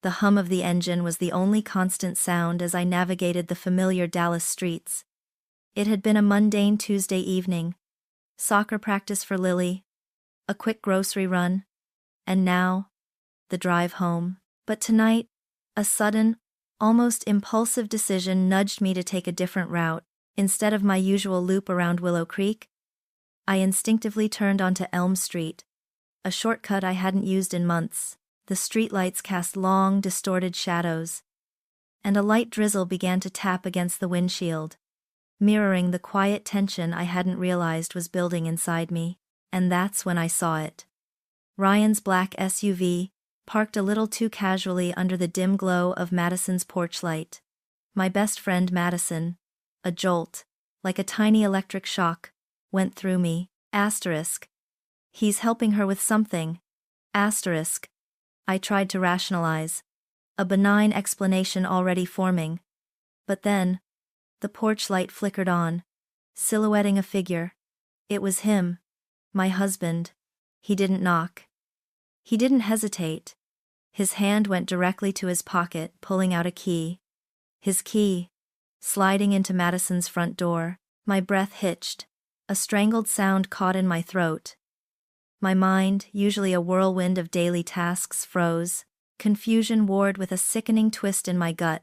The hum of the engine was the only constant sound as I navigated the familiar Dallas streets. It had been a mundane Tuesday evening. Soccer practice for Lily, a quick grocery run, and now, the drive home. But tonight, a sudden, almost impulsive decision nudged me to take a different route. Instead of my usual loop around Willow Creek, I instinctively turned onto Elm Street, a shortcut I hadn't used in months. The streetlights cast long, distorted shadows, and a light drizzle began to tap against the windshield, mirroring the quiet tension I hadn't realized was building inside me. And that's when I saw it. Ryan's black SUV, parked a little too casually under the dim glow of Madison's porch light. My best friend Madison, a jolt, like a tiny electric shock, went through me. Asterisk. He's helping her with something. Asterisk. I tried to rationalize, a benign explanation already forming. But then, the porch light flickered on, silhouetting a figure. It was him, my husband. He didn't knock. He didn't hesitate. His hand went directly to his pocket, pulling out a key. His key, sliding into Madison's front door. My breath hitched. A strangled sound caught in my throat. My mind, usually a whirlwind of daily tasks, froze. Confusion warred with a sickening twist in my gut,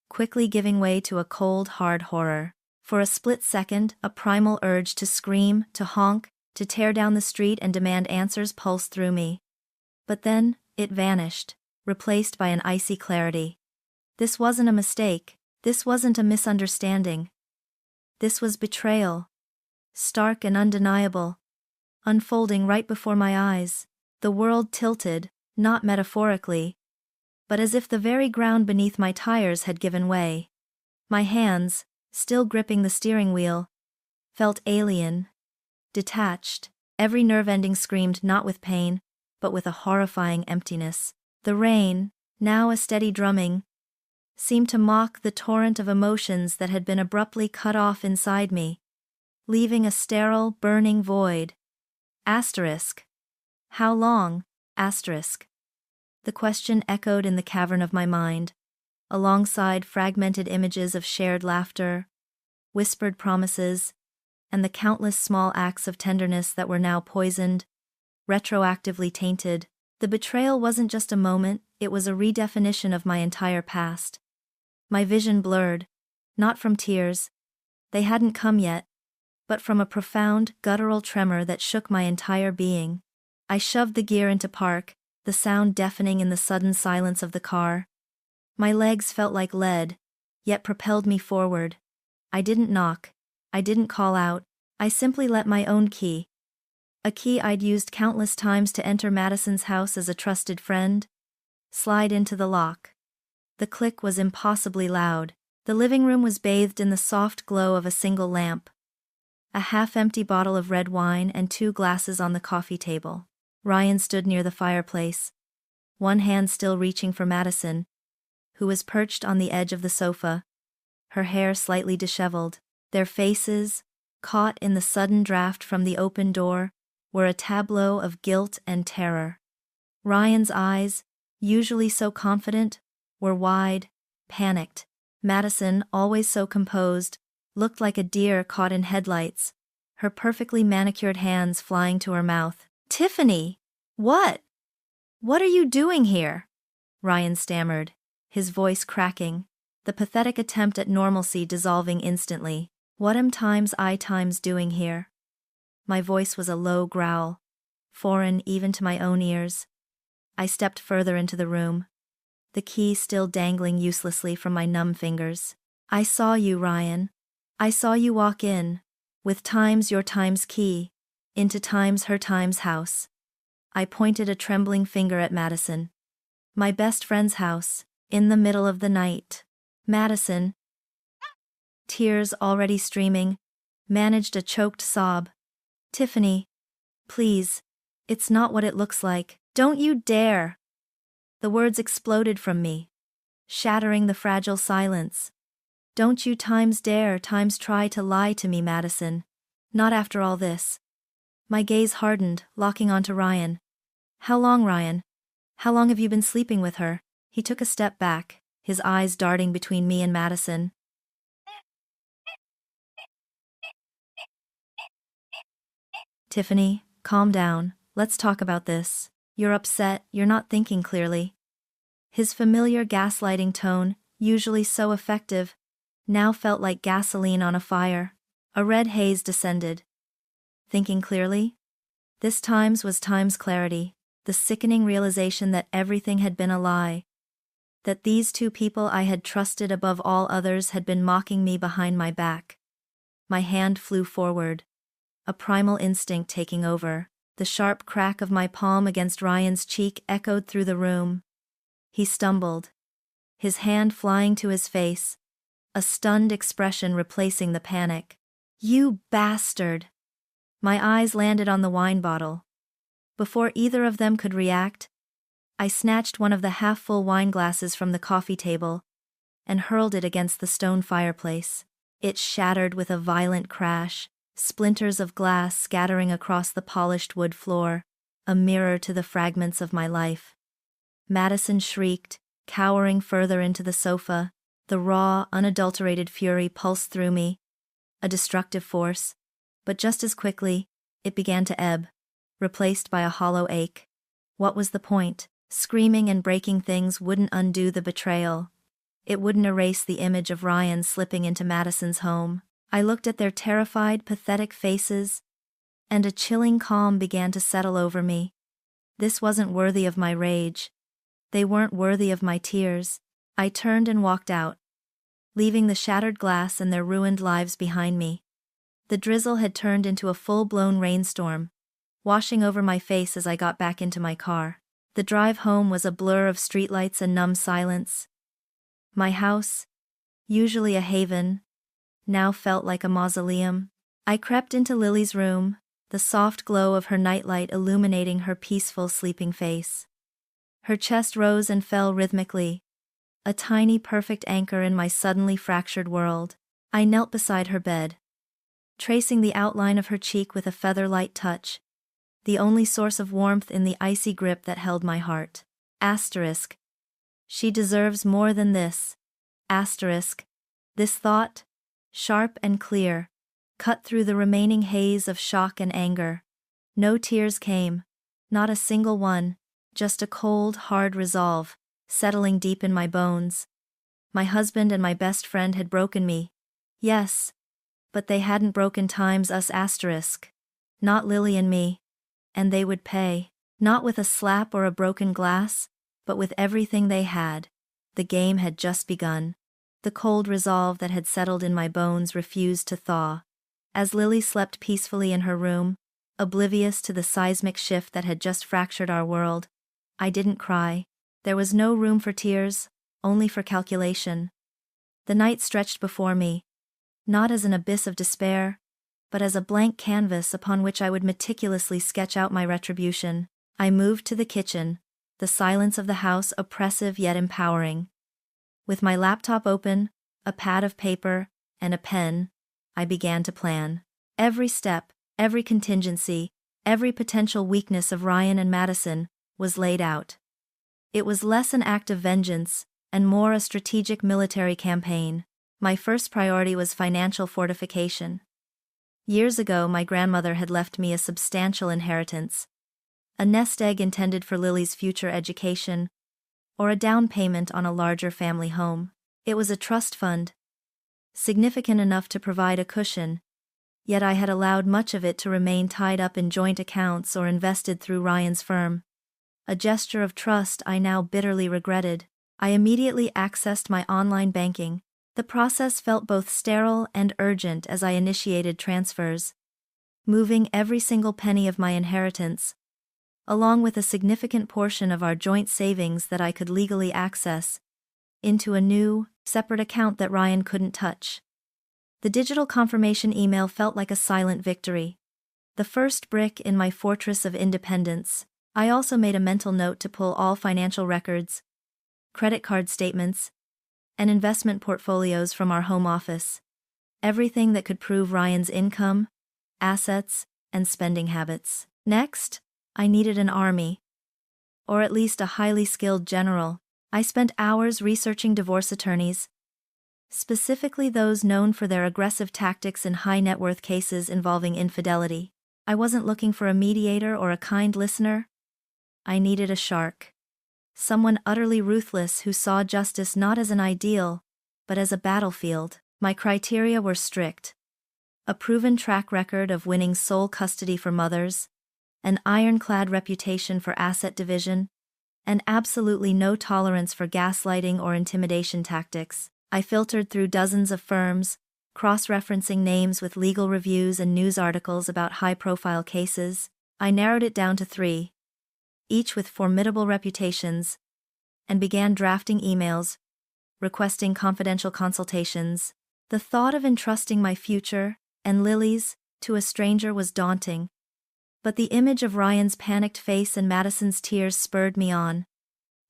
quickly giving way to a cold, hard horror. For a split second, a primal urge to scream, to honk, to tear down the street and demand answers pulsed through me. But then, it vanished, replaced by an icy clarity. This wasn't a mistake. This wasn't a misunderstanding. This was betrayal. Stark and undeniable. Unfolding right before my eyes. The world tilted, not metaphorically, but as if the very ground beneath my tires had given way. My hands, still gripping the steering wheel, felt alien, detached. Every nerve ending screamed not with pain, but with a horrifying emptiness. The rain, now a steady drumming, seemed to mock the torrent of emotions that had been abruptly cut off inside me, leaving a sterile, burning void. Asterisk. How long? Asterisk. The question echoed in the cavern of my mind, alongside fragmented images of shared laughter, whispered promises, and the countless small acts of tenderness that were now poisoned, retroactively tainted. The betrayal wasn't just a moment, it was a redefinition of my entire past. My vision blurred, not from tears, they hadn't come yet, but from a profound, guttural tremor that shook my entire being. I shoved the gear into park, the sound deafening in the sudden silence of the car. My legs felt like lead, yet propelled me forward. I didn't knock. I didn't call out. I simply let my own key, a key I'd used countless times to enter Madison's house as a trusted friend, slide into the lock. The click was impossibly loud. The living room was bathed in the soft glow of a single lamp. A half-empty bottle of red wine and 2 glasses on the coffee table. Ryan stood near the fireplace, one hand still reaching for Madison, who was perched on the edge of the sofa, her hair slightly disheveled. Their faces, caught in the sudden draft from the open door, were a tableau of guilt and terror. Ryan's eyes, usually so confident, were wide, panicked. Madison, always so composed, looked like a deer caught in headlights, her perfectly manicured hands flying to her mouth. "Tiffany! What? What are you doing here?" Ryan stammered, his voice cracking, the pathetic attempt at normalcy dissolving instantly. "What am I doing here?" My voice was a low growl, foreign even to my own ears. I stepped further into the room, the key still dangling uselessly from my numb fingers. "I saw you, Ryan. I saw you walk in, with your key, into her house." I pointed a trembling finger at Madison. "My best friend's house, in the middle of the night." Madison, tears already streaming, managed a choked sob. "Tiffany, please, it's not what it looks like. Don't you dare!" The words exploded from me, shattering the fragile silence. "Don't you dare try to lie to me, Madison. Not after all this." My gaze hardened, locking onto Ryan. "How long, Ryan? How long have you been sleeping with her?" He took a step back, his eyes darting between me and Madison. Tiffany, calm down, let's talk about this. You're upset, you're not thinking clearly. His familiar gaslighting tone, usually so effective, now felt like gasoline on a fire. A red haze descended. Thinking clearly? This was time's clarity, the sickening realization that everything had been a lie. That these two people I had trusted above all others had been mocking me behind my back. My hand flew forward, a primal instinct taking over. The sharp crack of my palm against Ryan's cheek echoed through the room. He stumbled, his hand flying to his face, a stunned expression replacing the panic. You bastard! My eyes landed on the wine bottle. Before either of them could react, I snatched one of the half-full wine glasses from the coffee table and hurled it against the stone fireplace. It shattered with a violent crash, splinters of glass scattering across the polished wood floor, a mirror to the fragments of my life. Madison shrieked, cowering further into the sofa, the raw, unadulterated fury pulsed through me, a destructive force, but just as quickly, it began to ebb, replaced by a hollow ache. What was the point? Screaming and breaking things wouldn't undo the betrayal. It wouldn't erase the image of Ryan slipping into Madison's home. I looked at their terrified, pathetic faces, and a chilling calm began to settle over me. This wasn't worthy of my rage. They weren't worthy of my tears. I turned and walked out, leaving the shattered glass and their ruined lives behind me. The drizzle had turned into a full-blown rainstorm, washing over my face as I got back into my car. The drive home was a blur of streetlights and numb silence. My house, usually a haven, now felt like a mausoleum. I crept into Lily's room, the soft glow of her nightlight illuminating her peaceful sleeping face. Her chest rose and fell rhythmically, a tiny perfect anchor in my suddenly fractured world. I knelt beside her bed, tracing the outline of her cheek with a feather-light touch, the only source of warmth in the icy grip that held my heart. Asterisk. She deserves more than this. Asterisk. This thought, sharp and clear, cut through the remaining haze of shock and anger. No tears came, not a single one, just a cold, hard resolve, settling deep in my bones. My husband and my best friend had broken me. Yes, but they hadn't broken times us asterisk. Not Lily and me. And they would pay, not with a slap or a broken glass, but with everything they had. The game had just begun. The cold resolve that had settled in my bones refused to thaw. As Lily slept peacefully in her room, oblivious to the seismic shift that had just fractured our world, I didn't cry. There was no room for tears, only for calculation. The night stretched before me, not as an abyss of despair, but as a blank canvas upon which I would meticulously sketch out my retribution. I moved to the kitchen, the silence of the house oppressive yet empowering. With my laptop open, a pad of paper, and a pen, I began to plan. Every step, every contingency, every potential weakness of Ryan and Madison was laid out. It was less an act of vengeance, and more a strategic military campaign. My first priority was financial fortification. Years ago, my grandmother had left me a substantial inheritance, a nest egg intended for Lily's future education, or a down payment on a larger family home. It was a trust fund, significant enough to provide a cushion, yet I had allowed much of it to remain tied up in joint accounts or invested through Ryan's firm. A gesture of trust I now bitterly regretted. I immediately accessed my online banking. The process felt both sterile and urgent as I initiated transfers, moving every single penny of my inheritance, along with a significant portion of our joint savings that I could legally access, into a new, separate account that Ryan couldn't touch. The digital confirmation email felt like a silent victory, the first brick in my fortress of independence. I also made a mental note to pull all financial records, credit card statements, and investment portfolios from our home office. Everything that could prove Ryan's income, assets, and spending habits. Next, I needed an army. Or at least a highly skilled general, I spent hours researching divorce attorneys, specifically those known for their aggressive tactics in high-net-worth cases involving infidelity. I wasn't looking for a mediator or a kind listener. I needed a shark. Someone utterly ruthless who saw justice not as an ideal, but as a battlefield. My criteria were strict. A proven track record of winning sole custody for mothers, an ironclad reputation for asset division, and absolutely no tolerance for gaslighting or intimidation tactics. I filtered through dozens of firms, cross-referencing names with legal reviews and news articles about high-profile cases. I narrowed it down to 3, each with formidable reputations, and began drafting emails, requesting confidential consultations. The thought of entrusting my future, and Lily's, to a stranger was daunting. But the image of Ryan's panicked face and Madison's tears spurred me on.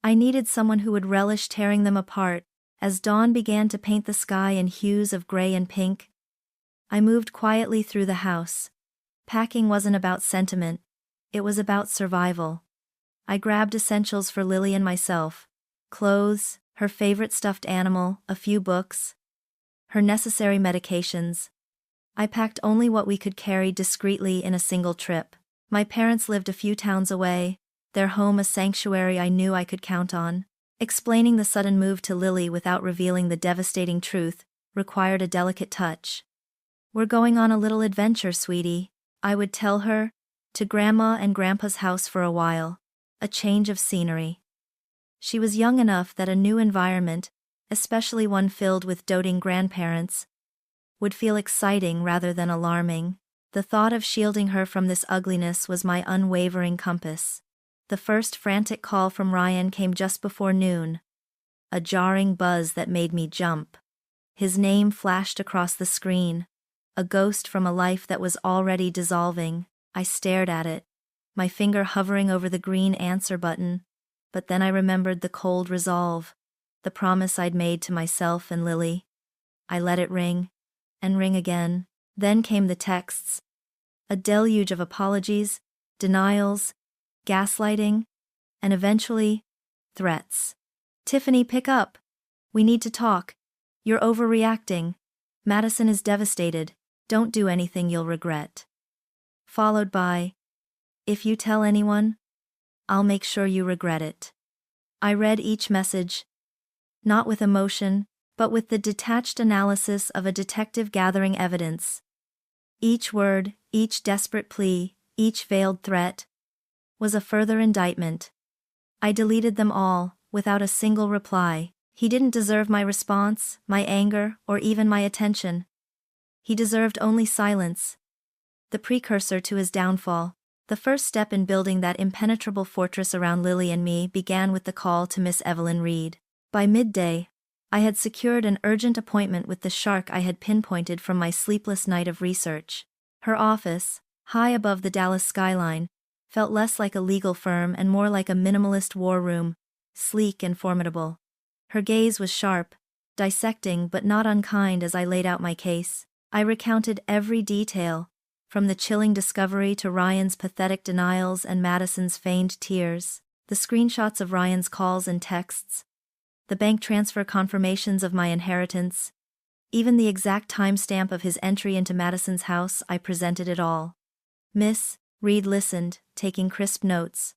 I needed someone who would relish tearing them apart. As dawn began to paint the sky in hues of gray and pink, I moved quietly through the house. Packing wasn't about sentiment, it was about survival. I grabbed essentials for Lily and myself: clothes, her favorite stuffed animal, a few books, her necessary medications. I packed only what we could carry discreetly in a single trip. My parents lived a few towns away, their home a sanctuary I knew I could count on. Explaining the sudden move to Lily without revealing the devastating truth required a delicate touch. "We're going on a little adventure, sweetie," I would tell her, "to Grandma and Grandpa's house for a while. A change of scenery." She was young enough that a new environment, especially one filled with doting grandparents, would feel exciting rather than alarming. The thought of shielding her from this ugliness was my unwavering compass. The first frantic call from Ryan came just before noon. A jarring buzz that made me jump. His name flashed across the screen. A ghost from a life that was already dissolving. I stared at it, my finger hovering over the green answer button. But then I remembered the cold resolve, the promise I'd made to myself and Lily. I let it ring, and ring again. Then came the texts. A deluge of apologies, denials, gaslighting, and eventually, threats. "Tiffany, pick up. We need to talk. You're overreacting. Madison is devastated. Don't do anything you'll regret." Followed by, "If you tell anyone, I'll make sure you regret it." I read each message, not with emotion, but with the detached analysis of a detective gathering evidence. Each word, each desperate plea, each veiled threat, was a further indictment. I deleted them all, without a single reply. He didn't deserve my response, my anger, or even my attention. He deserved only silence. The precursor to his downfall. The first step in building that impenetrable fortress around Lily and me began with the call to Miss Evelyn Reed. By midday, I had secured an urgent appointment with the shark I had pinpointed from my sleepless night of research. Her office, high above the Dallas skyline, felt less like a legal firm and more like a minimalist war room, sleek and formidable. Her gaze was sharp, dissecting but not unkind as I laid out my case. I recounted every detail, from the chilling discovery to Ryan's pathetic denials and Madison's feigned tears, the screenshots of Ryan's calls and texts, the bank transfer confirmations of my inheritance, even the exact timestamp of his entry into Madison's house. I presented it all. Miss Reed listened, taking crisp notes,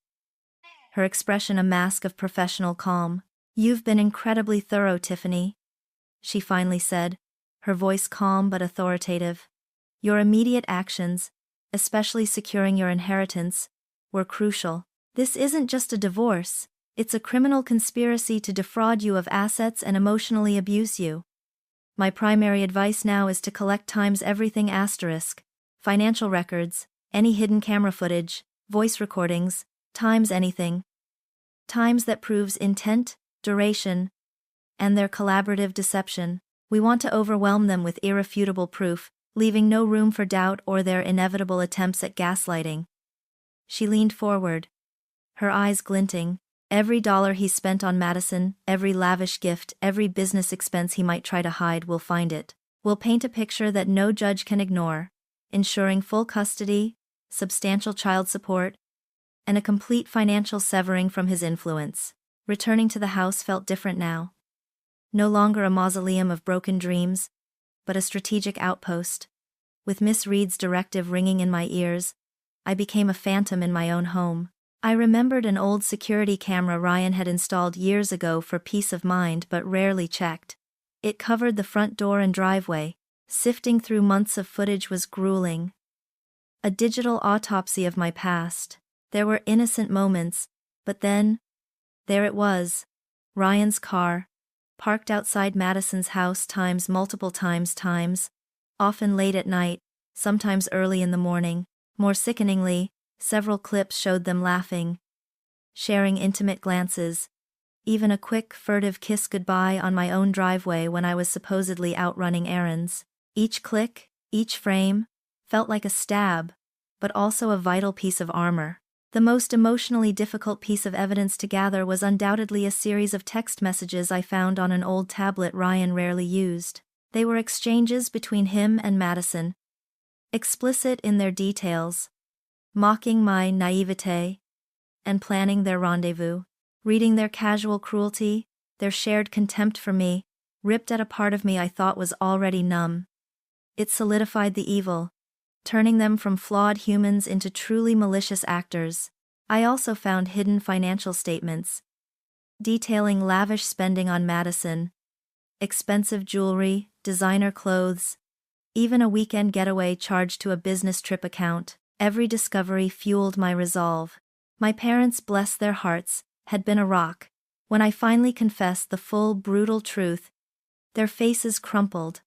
her expression a mask of professional calm. "You've been incredibly thorough, Tiffany," she finally said, her voice calm but authoritative. "Your immediate actions, especially securing your inheritance, were crucial. This isn't just a divorce, it's a criminal conspiracy to defraud you of assets and emotionally abuse you. My primary advice now is to collect times everything *, financial records, any hidden camera footage, voice recordings, times anything. Times that proves intent, duration, and their collaborative deception. We want to overwhelm them with irrefutable proof, leaving no room for doubt or their inevitable attempts at gaslighting." She leaned forward, her eyes glinting. "Every dollar he spent on Madison, every lavish gift, every business expense he might try to hide, we'll find it. We'll paint a picture that no judge can ignore, ensuring full custody, substantial child support, and a complete financial severing from his influence." Returning to the house felt different now. No longer a mausoleum of broken dreams, but a strategic outpost. With Miss Reed's directive ringing in my ears, I became a phantom in my own home. I remembered an old security camera Ryan had installed years ago for peace of mind but rarely checked. It covered the front door and driveway. Sifting through months of footage was grueling. A digital autopsy of my past. There were innocent moments, but then, there it was. Ryan's car, parked outside Madison's house multiple times, often late at night, sometimes early in the morning. More sickeningly, several clips showed them laughing, sharing intimate glances, even a quick, furtive kiss goodbye on my own driveway when I was supposedly out running errands. Each click, each frame, felt like a stab, but also a vital piece of armor. The most emotionally difficult piece of evidence to gather was undoubtedly a series of text messages I found on an old tablet Ryan rarely used. They were exchanges between him and Madison, explicit in their details, mocking my naivete, and planning their rendezvous. Reading their casual cruelty, their shared contempt for me, ripped at a part of me I thought was already numb. It solidified the evil, turning them from flawed humans into truly malicious actors. I also found hidden financial statements, detailing lavish spending on Madison, expensive jewelry, designer clothes, even a weekend getaway charged to a business trip account. Every discovery fueled my resolve. My parents, bless their hearts, had been a rock. When I finally confessed the full, brutal truth, their faces crumpled.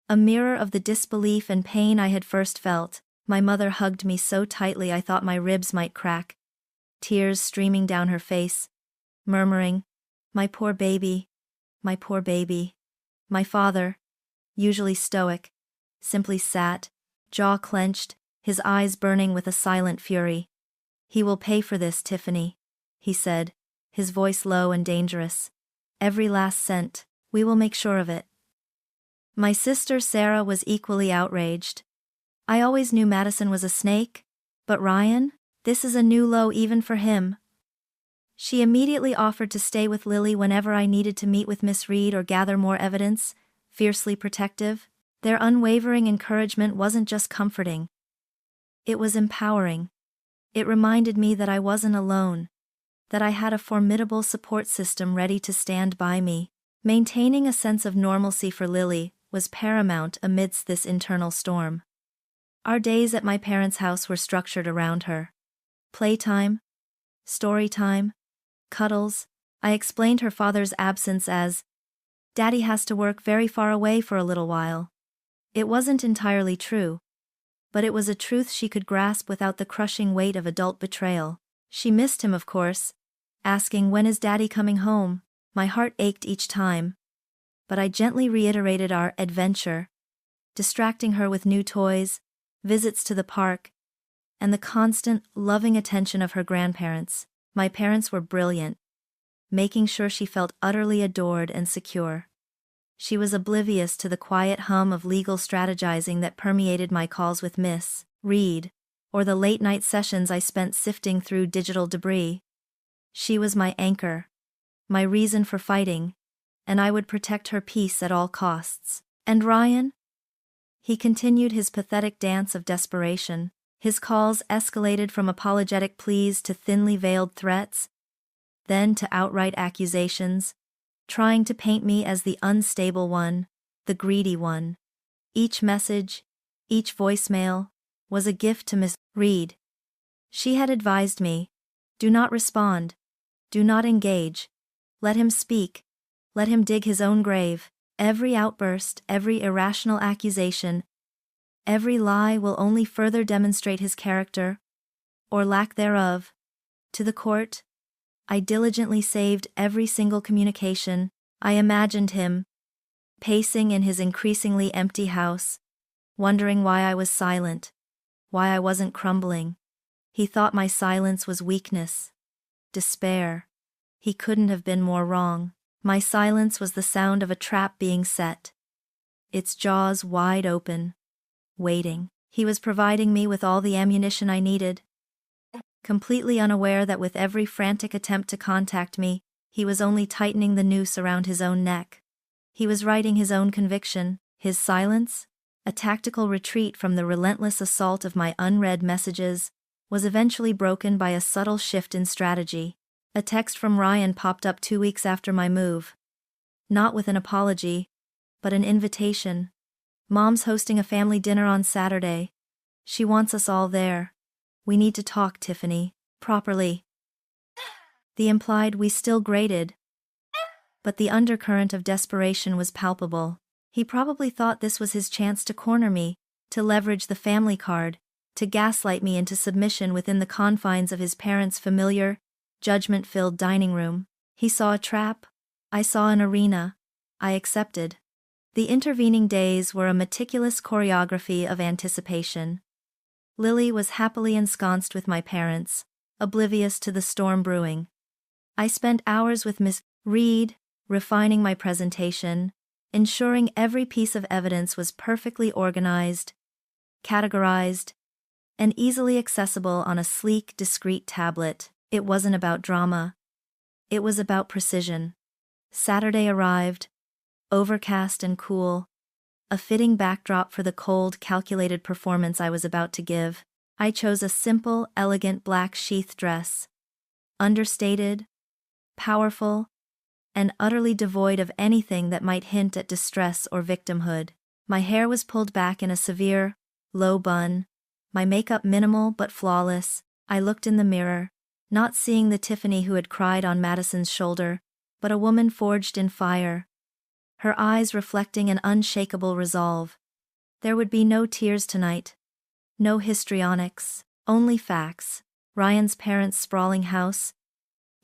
A mirror of the disbelief and pain I had first felt. My mother hugged me so tightly I thought my ribs might crack, tears streaming down her face, murmuring, "My poor baby, my poor baby." My father, usually stoic, simply sat, jaw clenched, his eyes burning with a silent fury. "He will pay for this, Tiffany," he said, his voice low and dangerous. "Every last cent. We will make sure of it." My sister Sarah was equally outraged. "I always knew Madison was a snake, but Ryan? This is a new low even for him." She immediately offered to stay with Lily whenever I needed to meet with Miss Reed or gather more evidence, fiercely protective. Their unwavering encouragement wasn't just comforting. It was empowering. It reminded me that I wasn't alone, that I had a formidable support system ready to stand by me. Maintaining a sense of normalcy for Lily was paramount amidst this internal storm. Our days at my parents' house were structured around her. Playtime, story time, cuddles. I explained her father's absence as, "Daddy has to work very far away for a little while." It wasn't entirely true, but it was a truth she could grasp without the crushing weight of adult betrayal. She missed him, of course, asking, "When is Daddy coming home?" My heart ached each time, but I gently reiterated our adventure, distracting her with new toys, visits to the park, and the constant, loving attention of her grandparents. My parents were brilliant, making sure she felt utterly adored and secure. She was oblivious to the quiet hum of legal strategizing that permeated my calls with Miss Reed, or the late-night sessions I spent sifting through digital debris. She was my anchor, my reason for fighting, and I would protect her peace at all costs. And Ryan? He continued his pathetic dance of desperation. His calls escalated from apologetic pleas to thinly veiled threats, then to outright accusations, trying to paint me as the unstable one, the greedy one. Each message, each voicemail, was a gift to Miss Reed. She had advised me, "Do not respond, do not engage, let him speak, let him dig his own grave." Every outburst, every irrational accusation, every lie will only further demonstrate his character, or lack thereof. To the court, I diligently saved every single communication. I imagined him, pacing in his increasingly empty house, wondering why I was silent, why I wasn't crumbling. He thought my silence was weakness, despair. He couldn't have been more wrong. My silence was the sound of a trap being set, its jaws wide open, waiting. He was providing me with all the ammunition I needed, completely unaware that with every frantic attempt to contact me, He was only tightening the noose around his own neck. He was writing his own conviction, his silence, a tactical retreat from the relentless assault of my unread messages, was eventually broken by a subtle shift in strategy. A text from Ryan popped up 2 weeks after my move. Not with an apology, but an invitation. Mom's hosting a family dinner on Saturday. She wants us all there. We need to talk, Tiffany. Properly. The implied we still grated, but the undercurrent of desperation was palpable. He probably thought this was his chance to corner me, to leverage the family card, to gaslight me into submission within the confines of his parents' familiar, judgment-filled dining room. He saw a trap. I saw an arena. I accepted. The intervening days were a meticulous choreography of anticipation. Lily was happily ensconced with my parents, oblivious to the storm brewing. I spent hours with Miss Reed, refining my presentation, ensuring every piece of evidence was perfectly organized, categorized, and easily accessible on a sleek, discreet tablet. It wasn't about drama. It was about precision. Saturday arrived, overcast and cool, a fitting backdrop for the cold, calculated performance I was about to give. I chose a simple, elegant black sheath dress. Understated, powerful, and utterly devoid of anything that might hint at distress or victimhood. My hair was pulled back in a severe, low bun, my makeup minimal but flawless. I looked in the mirror, not seeing the Tiffany who had cried on Madison's shoulder, but a woman forged in fire, her eyes reflecting an unshakable resolve. There would be no tears tonight, no histrionics, only facts. Ryan's parents' sprawling house,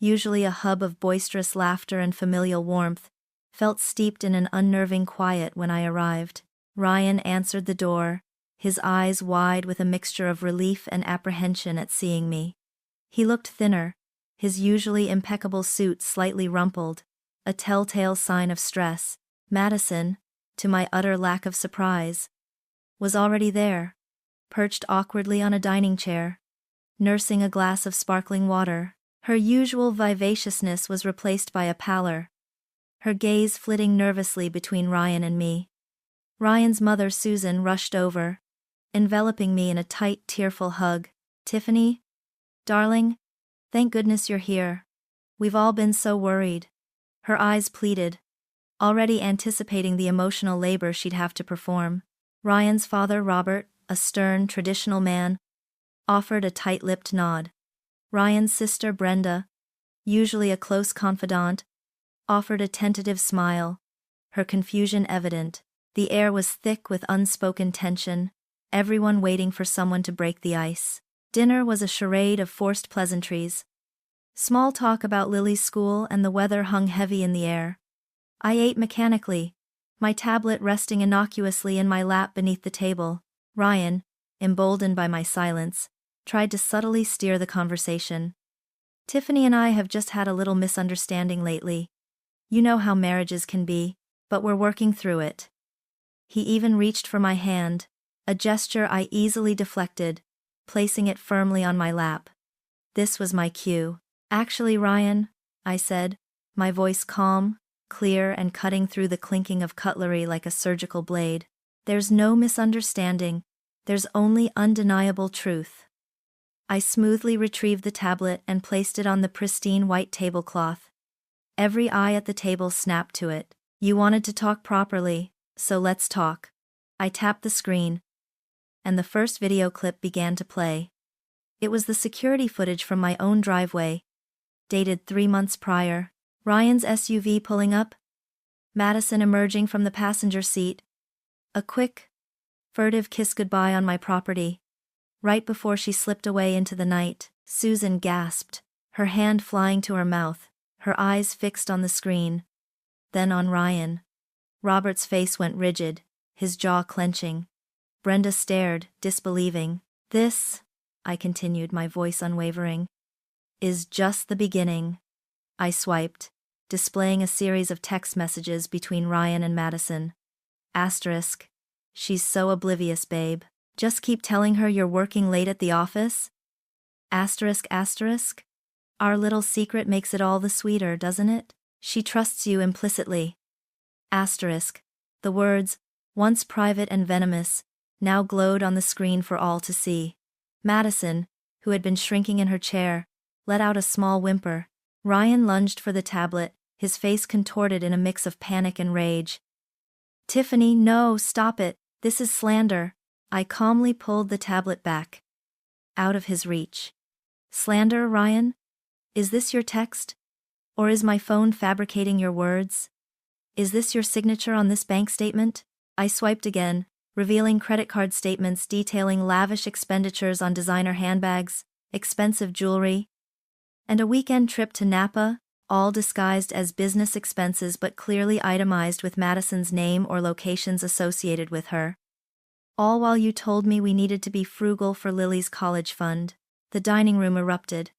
usually a hub of boisterous laughter and familial warmth, felt steeped in an unnerving quiet when I arrived. Ryan answered the door, his eyes wide with a mixture of relief and apprehension at seeing me. He looked thinner, his usually impeccable suit slightly rumpled, a telltale sign of stress. Madison, to my utter lack of surprise, was already there, perched awkwardly on a dining chair, nursing a glass of sparkling water. Her usual vivaciousness was replaced by a pallor, her gaze flitting nervously between Ryan and me. Ryan's mother, Susan, rushed over, enveloping me in a tight, tearful hug. "Tiffany? Darling? Thank goodness you're here. We've all been so worried." Her eyes pleaded, already anticipating the emotional labor she'd have to perform. Ryan's father, Robert, a stern, traditional man, offered a tight-lipped nod. Ryan's sister, Brenda, usually a close confidant, offered a tentative smile, her confusion evident. The air was thick with unspoken tension, everyone waiting for someone to break the ice. Dinner was a charade of forced pleasantries. Small talk about Lily's school and the weather hung heavy in the air. I ate mechanically, my tablet resting innocuously in my lap beneath the table. Ryan, emboldened by my silence, tried to subtly steer the conversation. "Tiffany and I have just had a little misunderstanding lately. You know how marriages can be, but we're working through it." He even reached for my hand, a gesture I easily deflected, placing it firmly on my lap. This was my cue. "Actually, Ryan," I said, my voice calm, clear, and cutting through the clinking of cutlery like a surgical blade. "There's no misunderstanding. There's only undeniable truth." I smoothly retrieved the tablet and placed it on the pristine white tablecloth. Every eye at the table snapped to it. "You wanted to talk properly, so let's talk." I tapped the screen, and the first video clip began to play. It was the security footage from my own driveway, dated 3 months prior. Ryan's SUV pulling up, Madison emerging from the passenger seat. A quick, furtive kiss goodbye on my property. Right before she slipped away into the night, Susan gasped, her hand flying to her mouth, her eyes fixed on the screen. Then on Ryan. Robert's face went rigid, his jaw clenching. Brenda stared, disbelieving. "This," I continued, my voice unwavering, "is just the beginning." I swiped, displaying a series of text messages between Ryan and Madison. Asterisk. "She's so oblivious, babe. Just keep telling her you're working late at the office?" Asterisk asterisk. Our little secret makes it all the sweeter, doesn't it? She trusts you implicitly. Asterisk. The words, once private and venomous, now glowed on the screen for all to see. Madison, who had been shrinking in her chair, let out a small whimper. Ryan lunged for the tablet, his face contorted in a mix of panic and rage. Tiffany, no, stop it, this is slander. I calmly pulled the tablet back. Out of his reach. Slander, Ryan? Is this your text? Or is my phone fabricating your words? Is this your signature on this bank statement? I swiped again, revealing credit card statements detailing lavish expenditures on designer handbags, expensive jewelry, and a weekend trip to Napa, all disguised as business expenses but clearly itemized with Madison's name or locations associated with her. All while you told me we needed to be frugal for Lily's college fund. The dining room erupted.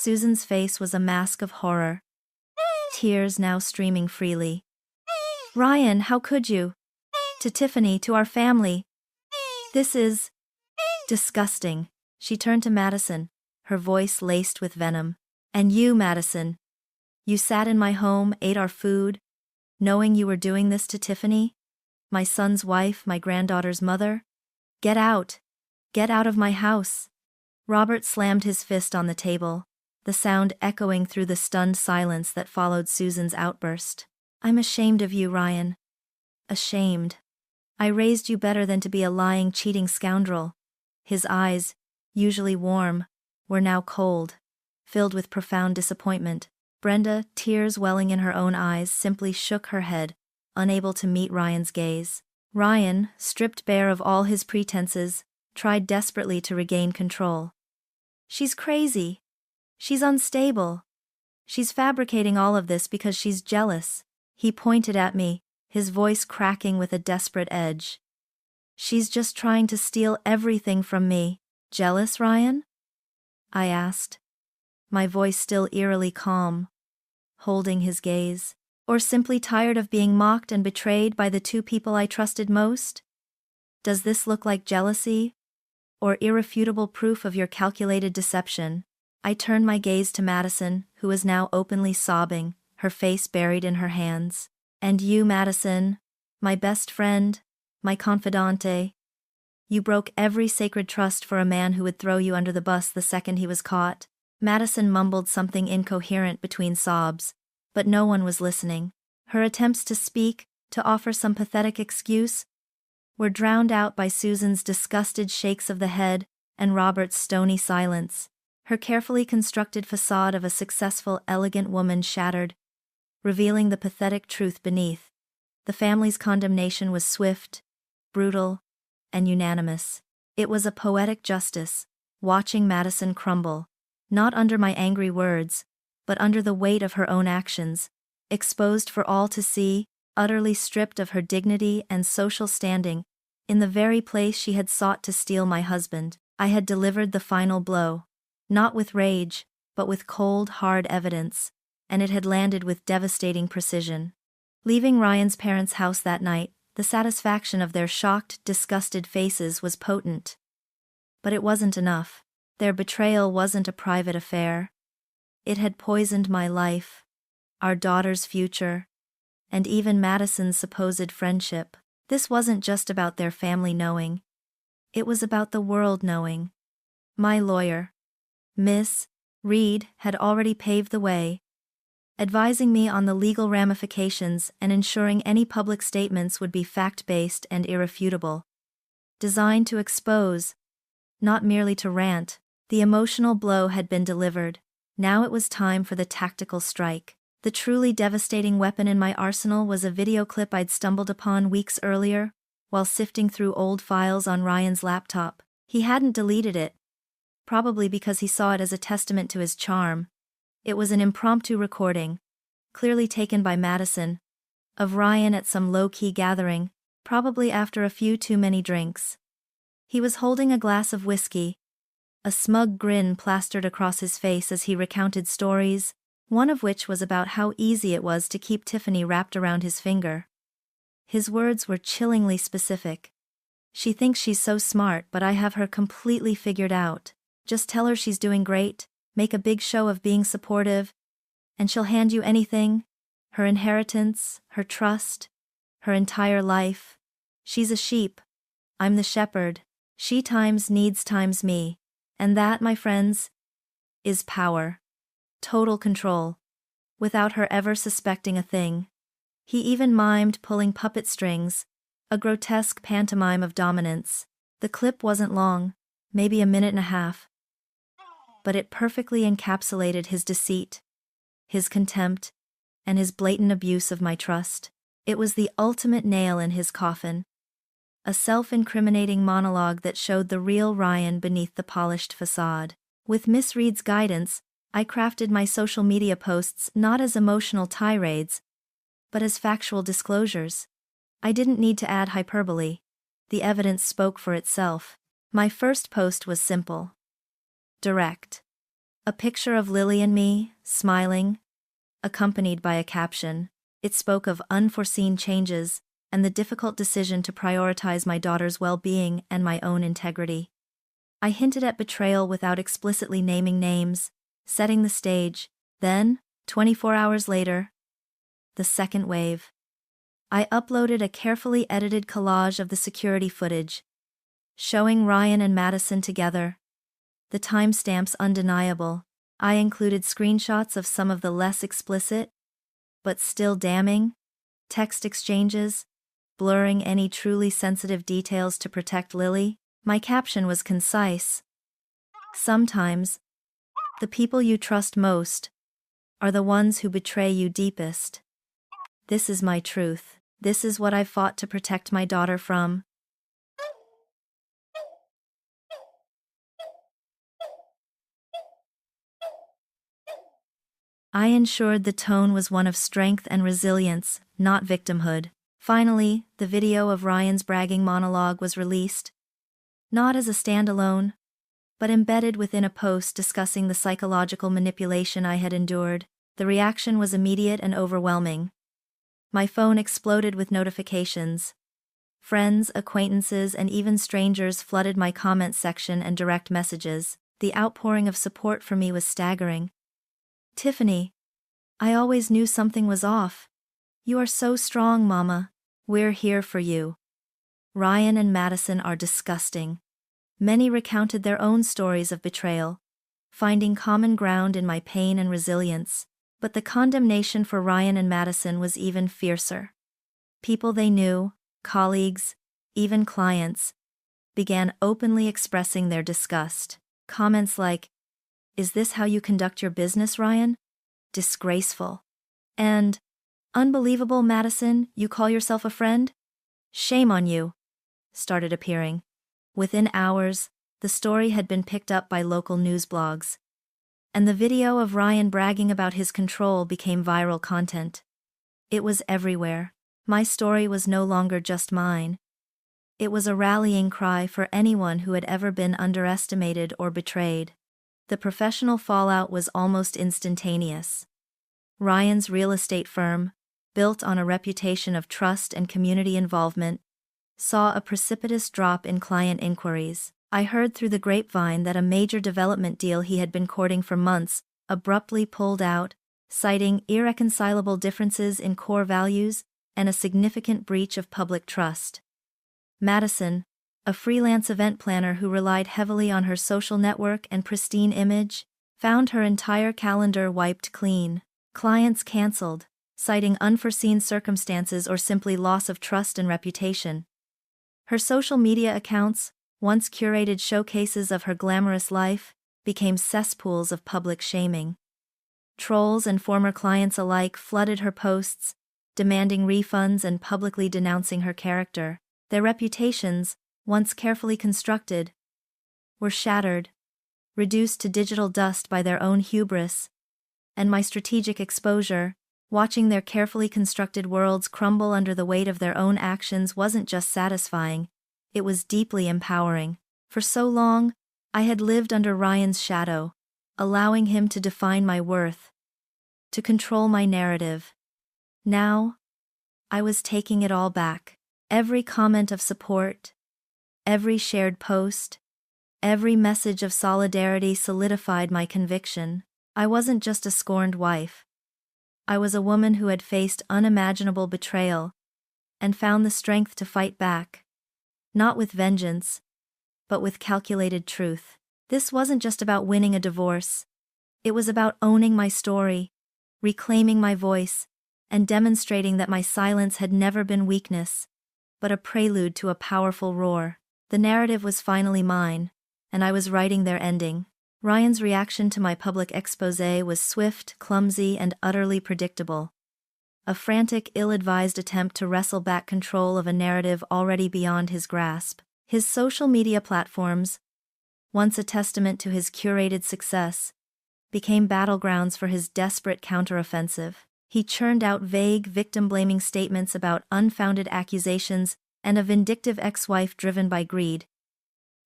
Susan's face was a mask of horror, tears now streaming freely. Ryan, how could you? To Tiffany, to our family. This is disgusting. She turned to Madison, her voice laced with venom. And you, Madison. You sat in my home, ate our food, knowing you were doing this to Tiffany? My son's wife, my granddaughter's mother? Get out. Get out of my house. Robert slammed his fist on the table, the sound echoing through the stunned silence that followed Susan's outburst. I'm ashamed of you, Ryan. Ashamed. I raised you better than to be a lying, cheating scoundrel. His eyes, usually warm, were now cold, filled with profound disappointment. Brenda, tears welling in her own eyes, simply shook her head, unable to meet Ryan's gaze. Ryan, stripped bare of all his pretenses, tried desperately to regain control. She's crazy. She's unstable. She's fabricating all of this because she's jealous. He pointed at me, his voice cracking with a desperate edge. She's just trying to steal everything from me. Jealous, Ryan? I asked, my voice still eerily calm, holding his gaze. Or simply tired of being mocked and betrayed by the two people I trusted most? Does this look like jealousy? Or irrefutable proof of your calculated deception? I turned my gaze to Madison, who was now openly sobbing, her face buried in her hands. And you, Madison, my best friend, my confidante. You broke every sacred trust for a man who would throw you under the bus the second he was caught. Madison mumbled something incoherent between sobs, but no one was listening. Her attempts to speak, to offer some pathetic excuse, were drowned out by Susan's disgusted shakes of the head and Robert's stony silence. Her carefully constructed facade of a successful, elegant woman shattered, revealing the pathetic truth beneath. The family's condemnation was swift, brutal, and unanimous. It was a poetic justice, watching Madison crumble, not under my angry words, but under the weight of her own actions, exposed for all to see, utterly stripped of her dignity and social standing, in the very place she had sought to steal my husband. I had delivered the final blow, not with rage, but with cold, hard evidence, and it had landed with devastating precision. Leaving Ryan's parents' house that night, the satisfaction of their shocked, disgusted faces was potent. But it wasn't enough. Their betrayal wasn't a private affair. It had poisoned my life, our daughter's future, and even Madison's supposed friendship. This wasn't just about their family knowing. It was about the world knowing. My lawyer, Miss Reed, had already paved the way, advising me on the legal ramifications and ensuring any public statements would be fact-based and irrefutable. Designed to expose, not merely to rant. The emotional blow had been delivered. Now it was time for the tactical strike. The truly devastating weapon in my arsenal was a video clip I'd stumbled upon weeks earlier, while sifting through old files on Ryan's laptop. He hadn't deleted it, probably because he saw it as a testament to his charm. It was an impromptu recording, clearly taken by Madison, of Ryan at some low-key gathering, probably after a few too many drinks. He was holding a glass of whiskey, a smug grin plastered across his face as he recounted stories, one of which was about how easy it was to keep Tiffany wrapped around his finger. His words were chillingly specific. She thinks she's so smart, but I have her completely figured out. Just tell her she's doing great, make a big show of being supportive, and she'll hand you anything, her inheritance, her trust, her entire life. She's a sheep. I'm the shepherd. She times needs times me. And that, my friends, is power. Total control. Without her ever suspecting a thing. He even mimed pulling puppet strings, a grotesque pantomime of dominance. The clip wasn't long, maybe a minute and a half. But it perfectly encapsulated his deceit, his contempt, and his blatant abuse of my trust. It was the ultimate nail in his coffin. A self-incriminating monologue that showed the real Ryan beneath the polished facade. With Miss Reed's guidance, I crafted my social media posts not as emotional tirades, but as factual disclosures. I didn't need to add hyperbole. The evidence spoke for itself. My first post was simple. Direct. A picture of Lily and me, smiling, accompanied by a caption. It spoke of unforeseen changes and the difficult decision to prioritize my daughter's well-being and my own integrity. I hinted at betrayal without explicitly naming names, setting the stage. Then, 24 hours later, the second wave. I uploaded a carefully edited collage of the security footage, showing Ryan and Madison together. The timestamps undeniable. I included screenshots of some of the less explicit, but still damning, text exchanges, blurring any truly sensitive details to protect Lily. My caption was concise. Sometimes, the people you trust most are the ones who betray you deepest. This is my truth. This is what I've fought to protect my daughter from. I ensured the tone was one of strength and resilience, not victimhood. Finally, the video of Ryan's bragging monologue was released. Not as a standalone, but embedded within a post discussing the psychological manipulation I had endured. The reaction was immediate and overwhelming. My phone exploded with notifications. Friends, acquaintances, and even strangers flooded my comment section and direct messages. The outpouring of support for me was staggering. Tiffany, I always knew something was off. You are so strong, Mama. We're here for you. Ryan and Madison are disgusting. Many recounted their own stories of betrayal, finding common ground in my pain and resilience. But the condemnation for Ryan and Madison was even fiercer. People they knew, colleagues, even clients, began openly expressing their disgust. Comments like, "Is this how you conduct your business, Ryan? Disgraceful." And, "Unbelievable, Madison, you call yourself a friend? Shame on you," started appearing. Within hours, the story had been picked up by local news blogs. And the video of Ryan bragging about his control became viral content. It was everywhere. My story was no longer just mine. It was a rallying cry for anyone who had ever been underestimated or betrayed. The professional fallout was almost instantaneous. Ryan's real estate firm, built on a reputation of trust and community involvement, saw a precipitous drop in client inquiries. I heard through the grapevine that a major development deal he had been courting for months abruptly pulled out, citing irreconcilable differences in core values and a significant breach of public trust. Madison, a freelance event planner who relied heavily on her social network and pristine image, found her entire calendar wiped clean. Clients canceled, citing unforeseen circumstances or simply loss of trust and reputation. Her social media accounts, once curated showcases of her glamorous life, became cesspools of public shaming. Trolls and former clients alike flooded her posts, demanding refunds and publicly denouncing her character. Their reputations, once carefully constructed, were shattered, reduced to digital dust by their own hubris. And my strategic exposure, watching their carefully constructed worlds crumble under the weight of their own actions, wasn't just satisfying. It was deeply empowering. For so long, I had lived under Ryan's shadow, allowing him to define my worth, to control my narrative. Now, I was taking it all back. Every comment of support, every shared post, Every message of solidarity solidified my conviction. I wasn't just a scorned wife. I was a woman who had faced unimaginable betrayal and found the strength to fight back. Not with vengeance, but with calculated truth. This wasn't just about winning a divorce. It was about owning my story, reclaiming my voice, and demonstrating that my silence had never been weakness, but a prelude to a powerful roar. The narrative was finally mine, and I was writing their ending. Ryan's reaction to my public exposé was swift, clumsy, and utterly predictable. A frantic, ill-advised attempt to wrestle back control of a narrative already beyond his grasp. His social media platforms, once a testament to his curated success, became battlegrounds for his desperate counteroffensive. He churned out vague, victim-blaming statements about unfounded accusations and a vindictive ex-wife driven by greed.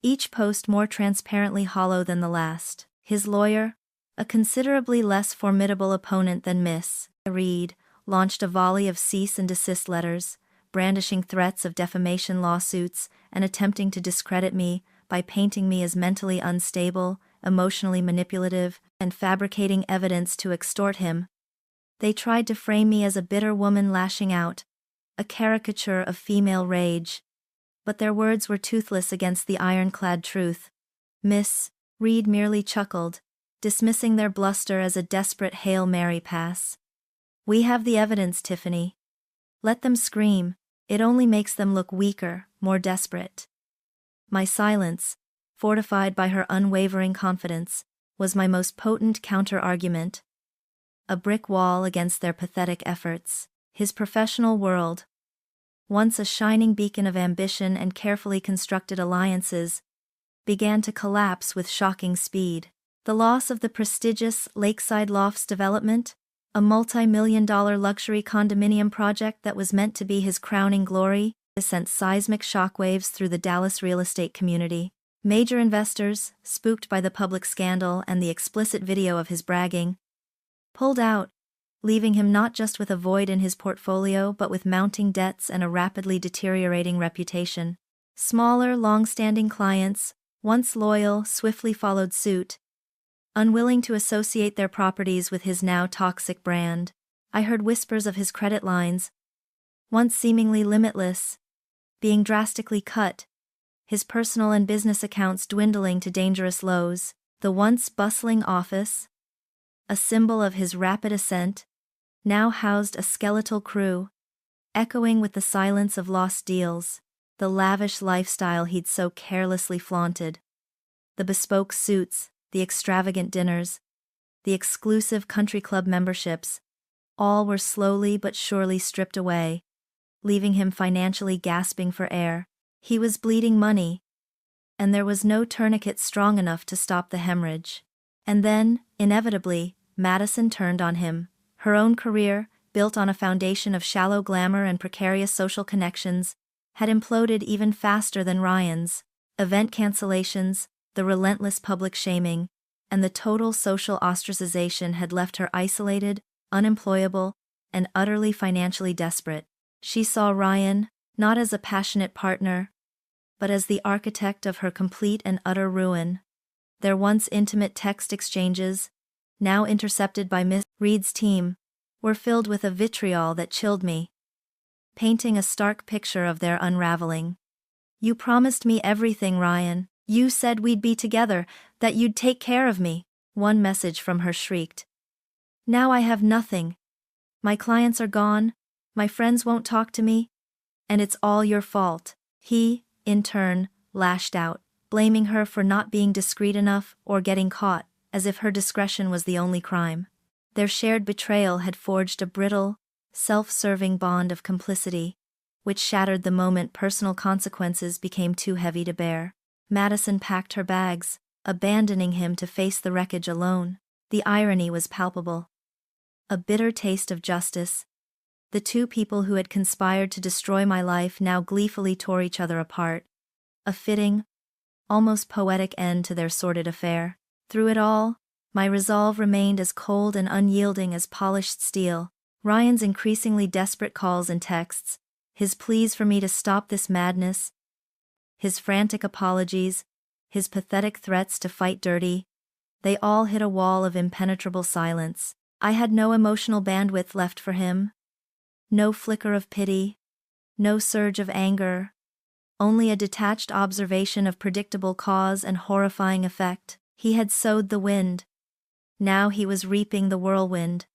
Each post more transparently hollow than the last. His lawyer, a considerably less formidable opponent than Miss Reed, launched a volley of cease and desist letters, brandishing threats of defamation lawsuits and attempting to discredit me by painting me as mentally unstable, emotionally manipulative, and fabricating evidence to extort him. They tried to frame me as a bitter woman lashing out, a caricature of female rage. But their words were toothless against the ironclad truth. Miss Reed merely chuckled, dismissing their bluster as a desperate Hail Mary pass. "We have the evidence, Tiffany. Let them scream, it only makes them look weaker, more desperate." My silence, fortified by her unwavering confidence, was my most potent counter-argument. A brick wall against their pathetic efforts. His professional world, once a shining beacon of ambition and carefully constructed alliances, began to collapse with shocking speed. The loss of the prestigious Lakeside Lofts development, a multi-million-dollar luxury condominium project that was meant to be his crowning glory, sent seismic shockwaves through the Dallas real estate community. Major investors, spooked by the public scandal and the explicit video of his bragging, pulled out, leaving him not just with a void in his portfolio but with mounting debts and a rapidly deteriorating reputation. Smaller, long-standing clients, once loyal, swiftly followed suit, unwilling to associate their properties with his now toxic brand. I heard whispers of his credit lines, once seemingly limitless, being drastically cut, his personal and business accounts dwindling to dangerous lows. The once bustling office, a symbol of his rapid ascent, now housed a skeletal crew, echoing with the silence of lost deals, the lavish lifestyle he'd so carelessly flaunted. The bespoke suits, the extravagant dinners, the exclusive country club memberships, all were slowly but surely stripped away, leaving him financially gasping for air. He was bleeding money, and there was no tourniquet strong enough to stop the hemorrhage. And then, inevitably, Madison turned on him. Her own career, built on a foundation of shallow glamour and precarious social connections, had imploded even faster than Ryan's. Event cancellations, the relentless public shaming, and the total social ostracization had left her isolated, unemployable, and utterly financially desperate. She saw Ryan, not as a passionate partner, but as the architect of her complete and utter ruin. Their once intimate text exchanges, now intercepted by Miss Reed's team, were filled with a vitriol that chilled me, painting a stark picture of their unraveling. "You promised me everything, Ryan. You said we'd be together, that you'd take care of me," one message from her shrieked. "Now I have nothing. My clients are gone, my friends won't talk to me, and it's all your fault." He, in turn, lashed out, blaming her for not being discreet enough or getting caught, as if her discretion was the only crime. Their shared betrayal had forged a brittle, self-serving bond of complicity, which shattered the moment personal consequences became too heavy to bear. Madison packed her bags, abandoning him to face the wreckage alone. The irony was palpable. A bitter taste of justice. The two people who had conspired to destroy my life now gleefully tore each other apart. A fitting, almost poetic end to their sordid affair. Through it all, my resolve remained as cold and unyielding as polished steel. Ryan's increasingly desperate calls and texts, his pleas for me to stop this madness, his frantic apologies, his pathetic threats to fight dirty, they all hit a wall of impenetrable silence. I had no emotional bandwidth left for him. No flicker of pity. No surge of anger. Only a detached observation of predictable cause and horrifying effect. He had sowed the wind. Now he was reaping the whirlwind.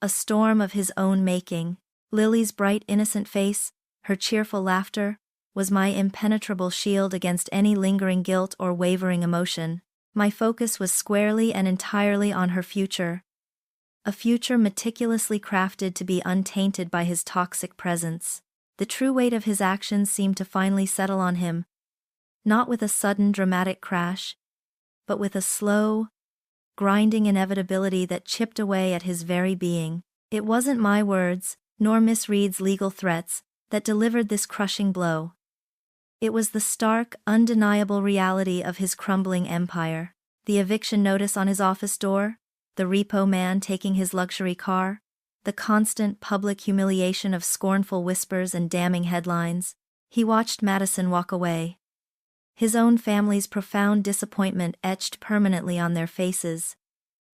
A storm of his own making. Lily's bright, innocent face, her cheerful laughter, was my impenetrable shield against any lingering guilt or wavering emotion. My focus was squarely and entirely on her future. A future meticulously crafted to be untainted by his toxic presence. The true weight of his actions seemed to finally settle on him, not with a sudden dramatic crash, but with a slow, grinding inevitability that chipped away at his very being. It wasn't my words, nor Miss Reed's legal threats, that delivered this crushing blow. It was the stark, undeniable reality of his crumbling empire. The eviction notice on his office door, the repo man taking his luxury car, the constant public humiliation of scornful whispers and damning headlines. He watched Madison walk away. His own family's profound disappointment etched permanently on their faces.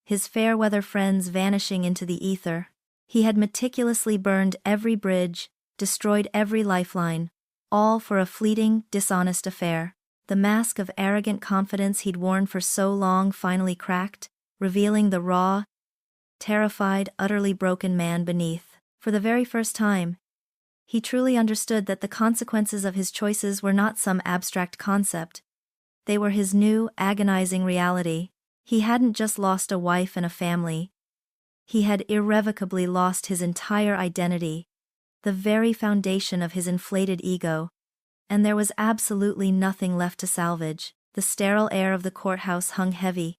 His fair-weather friends vanishing into the ether. He had meticulously burned every bridge, destroyed every lifeline, all for a fleeting, dishonest affair. The mask of arrogant confidence he'd worn for so long finally cracked, revealing the raw, terrified, utterly broken man beneath. For the very first time, he truly understood that the consequences of his choices were not some abstract concept. They were his new, agonizing reality. He hadn't just lost a wife and a family. He had irrevocably lost his entire identity, the very foundation of his inflated ego. And there was absolutely nothing left to salvage. The sterile air of the courthouse hung heavy,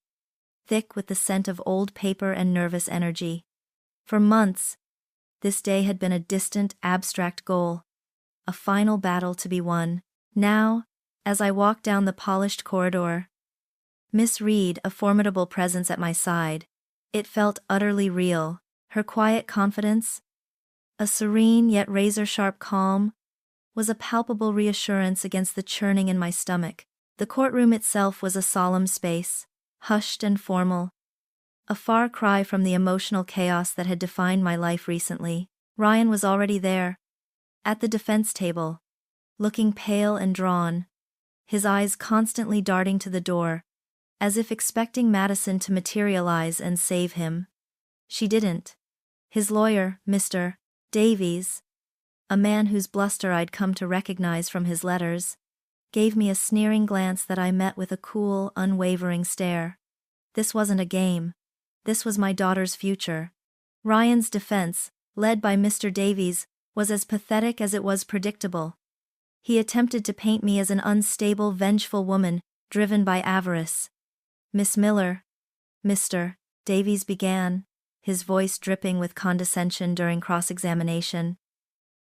thick with the scent of old paper and nervous energy. For months, this day had been a distant, abstract goal, a final battle to be won. Now, as I walked down the polished corridor, Miss Reed, a formidable presence at my side, it felt utterly real. Her quiet confidence, a serene yet razor-sharp calm, was a palpable reassurance against the churning in my stomach. The courtroom itself was a solemn space, hushed and formal, a far cry from the emotional chaos that had defined my life recently. Ryan was already there, at the defense table, looking pale and drawn, his eyes constantly darting to the door, as if expecting Madison to materialize and save him. She didn't. His lawyer, Mr. Davies, a man whose bluster I'd come to recognize from his letters, gave me a sneering glance that I met with a cool, unwavering stare. This wasn't a game. This was my daughter's future. Ryan's defense, led by Mr. Davies, was as pathetic as it was predictable. He attempted to paint me as an unstable, vengeful woman, driven by avarice. Miss Miller, Mr. Davies began, his voice dripping with condescension during cross-examination.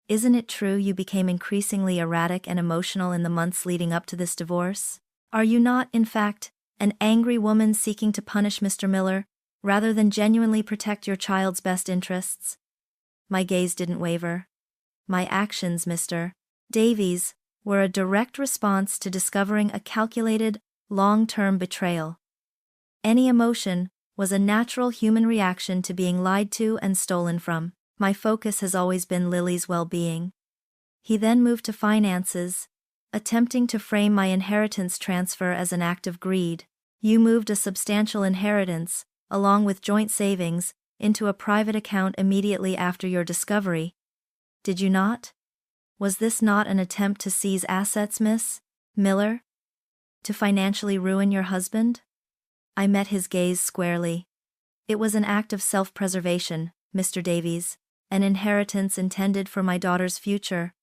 Isn't it true you became increasingly erratic and emotional in the months leading up to this divorce? Are you not, in fact, an angry woman seeking to punish Mr. Miller, rather than genuinely protect your child's best interests? My gaze didn't waver. My actions, Mr. Davies, were a direct response to discovering a calculated, long-term betrayal. Any emotion was a natural human reaction to being lied to and stolen from. My focus has always been Lily's well-being. He then moved to finances, attempting to frame my inheritance transfer as an act of greed. You moved a substantial inheritance, along with joint savings, into a private account immediately after your discovery. Did you not? Was this not an attempt to seize assets, Miss Miller? To financially ruin your husband? I met his gaze squarely. It was an act of self-preservation, Mr. Davies, an inheritance intended for my daughter's future,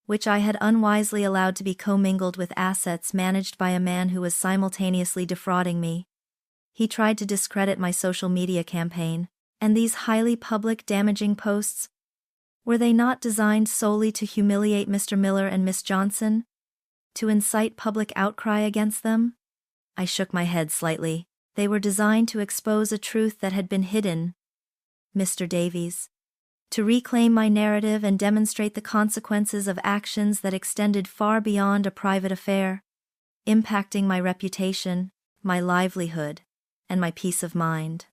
which I had unwisely allowed to be commingled with assets managed by a man who was simultaneously defrauding me. He tried to discredit my social media campaign, and these highly public, damaging posts, were they not designed solely to humiliate Mr. Miller and Miss Johnson? To incite public outcry against them? I shook my head slightly. They were designed to expose a truth that had been hidden, Mr. Davies. To reclaim my narrative and demonstrate the consequences of actions that extended far beyond a private affair. impacting my reputation, my livelihood, and my peace of mind.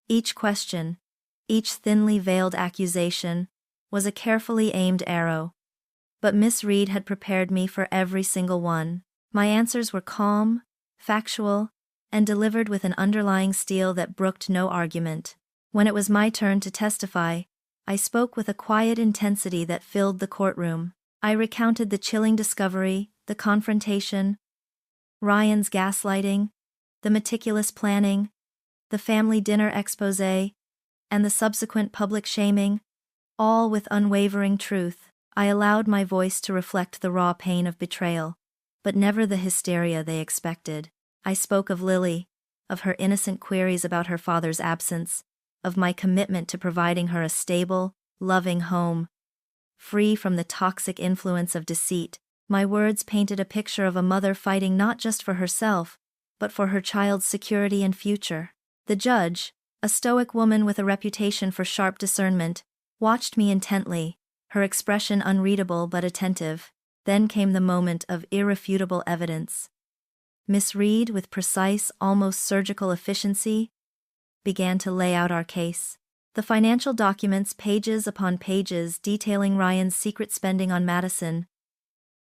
Each question, each thinly veiled accusation, was a carefully aimed arrow. But Miss Reed had prepared me for every single one. My answers were calm, factual, and delivered with an underlying steel that brooked no argument. When it was my turn to testify, I spoke with a quiet intensity that filled the courtroom. I recounted the chilling discovery, the confrontation, Ryan's gaslighting, the meticulous planning, the family dinner exposé, and the subsequent public shaming, all with unwavering truth. I allowed my voice to reflect the raw pain of betrayal, but never the hysteria they expected. I spoke of Lily, of her innocent queries about her father's absence, of my commitment to providing her a stable, loving home, free from the toxic influence of deceit. My words painted a picture of a mother fighting not just for herself, but for her child's security and future. The judge, a stoic woman with a reputation for sharp discernment, watched me intently, her expression unreadable but attentive. Then came the moment of irrefutable evidence. Miss Reed, with precise, almost surgical efficiency, began to lay out our case. The financial documents, pages upon pages detailing Ryan's secret spending on Madison,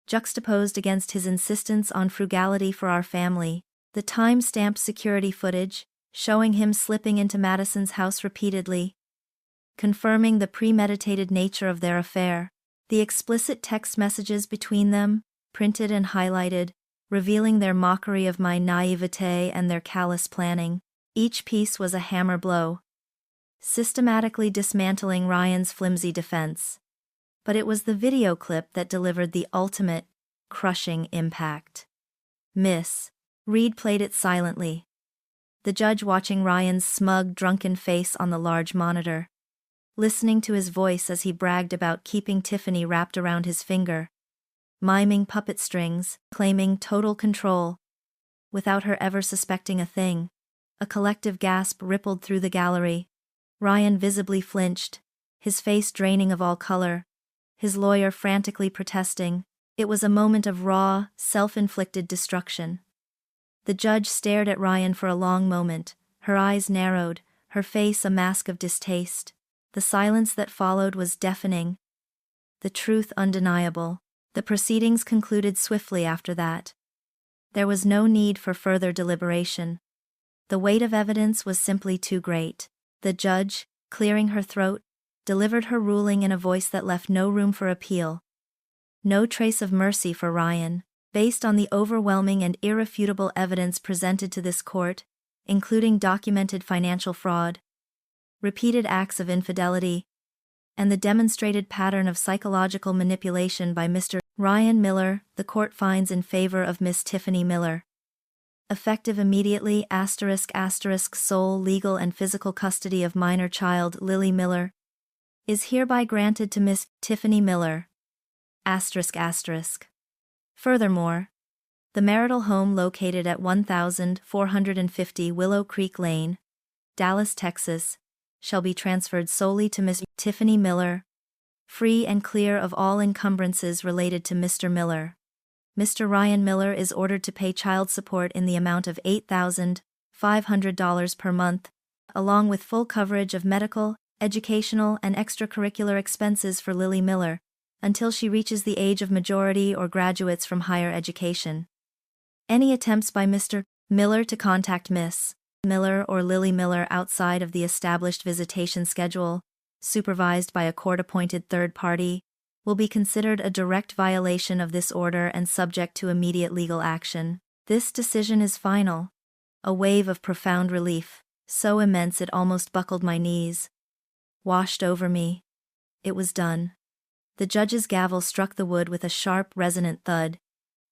juxtaposed against his insistence on frugality for our family, the time-stamped security footage, showing him slipping into Madison's house repeatedly, confirming the premeditated nature of their affair, the explicit text messages between them, printed and highlighted, revealing their mockery of my naivete and their callous planning. Each piece was a hammer blow, systematically dismantling Ryan's flimsy defense. But it was the video clip that delivered the ultimate, crushing impact. Miss Reed played it silently, the judge watching Ryan's smug, drunken face on the large monitor, listening to his voice as he bragged about keeping Tiffany wrapped around his finger, miming puppet strings, claiming total control, without her ever suspecting a thing. A collective gasp rippled through the gallery. Ryan visibly flinched, his face draining of all color, his lawyer frantically protesting. It was a moment of raw, self-inflicted destruction. The judge stared at Ryan for a long moment, her eyes narrowed, her face a mask of distaste. The silence that followed was deafening, the truth undeniable. The proceedings concluded swiftly after that. There was no need for further deliberation. The weight of evidence was simply too great. The judge, clearing her throat, delivered her ruling in a voice that left no room for appeal. No trace of mercy for Ryan. Based on the overwhelming and irrefutable evidence presented to this court, including documented financial fraud, repeated acts of infidelity, and the demonstrated pattern of psychological manipulation by Mr. Ryan Miller, the court finds in favor of Miss Tiffany Miller. Effective immediately, ***, sole legal and physical custody of minor child Lily Miller is hereby granted to Miss Tiffany Miller. ***. Furthermore, the marital home located at 1450 Willow Creek Lane, Dallas, Texas, shall be transferred solely to Miss Tiffany Miller, free and clear of all encumbrances related to Mr. Miller. Mr. Ryan Miller is ordered to pay child support in the amount of $8,500 per month, along with full coverage of medical, educational, and extracurricular expenses for Lily Miller, until she reaches the age of majority or graduates from higher education. Any attempts by Mr. Miller to contact Miss Miller or Lily Miller outside of the established visitation schedule, supervised by a court-appointed third party, will be considered a direct violation of this order and subject to immediate legal action. This decision is final. A wave of profound relief, so immense it almost buckled my knees, washed over me. It was done. The judge's gavel struck the wood with a sharp, resonant thud,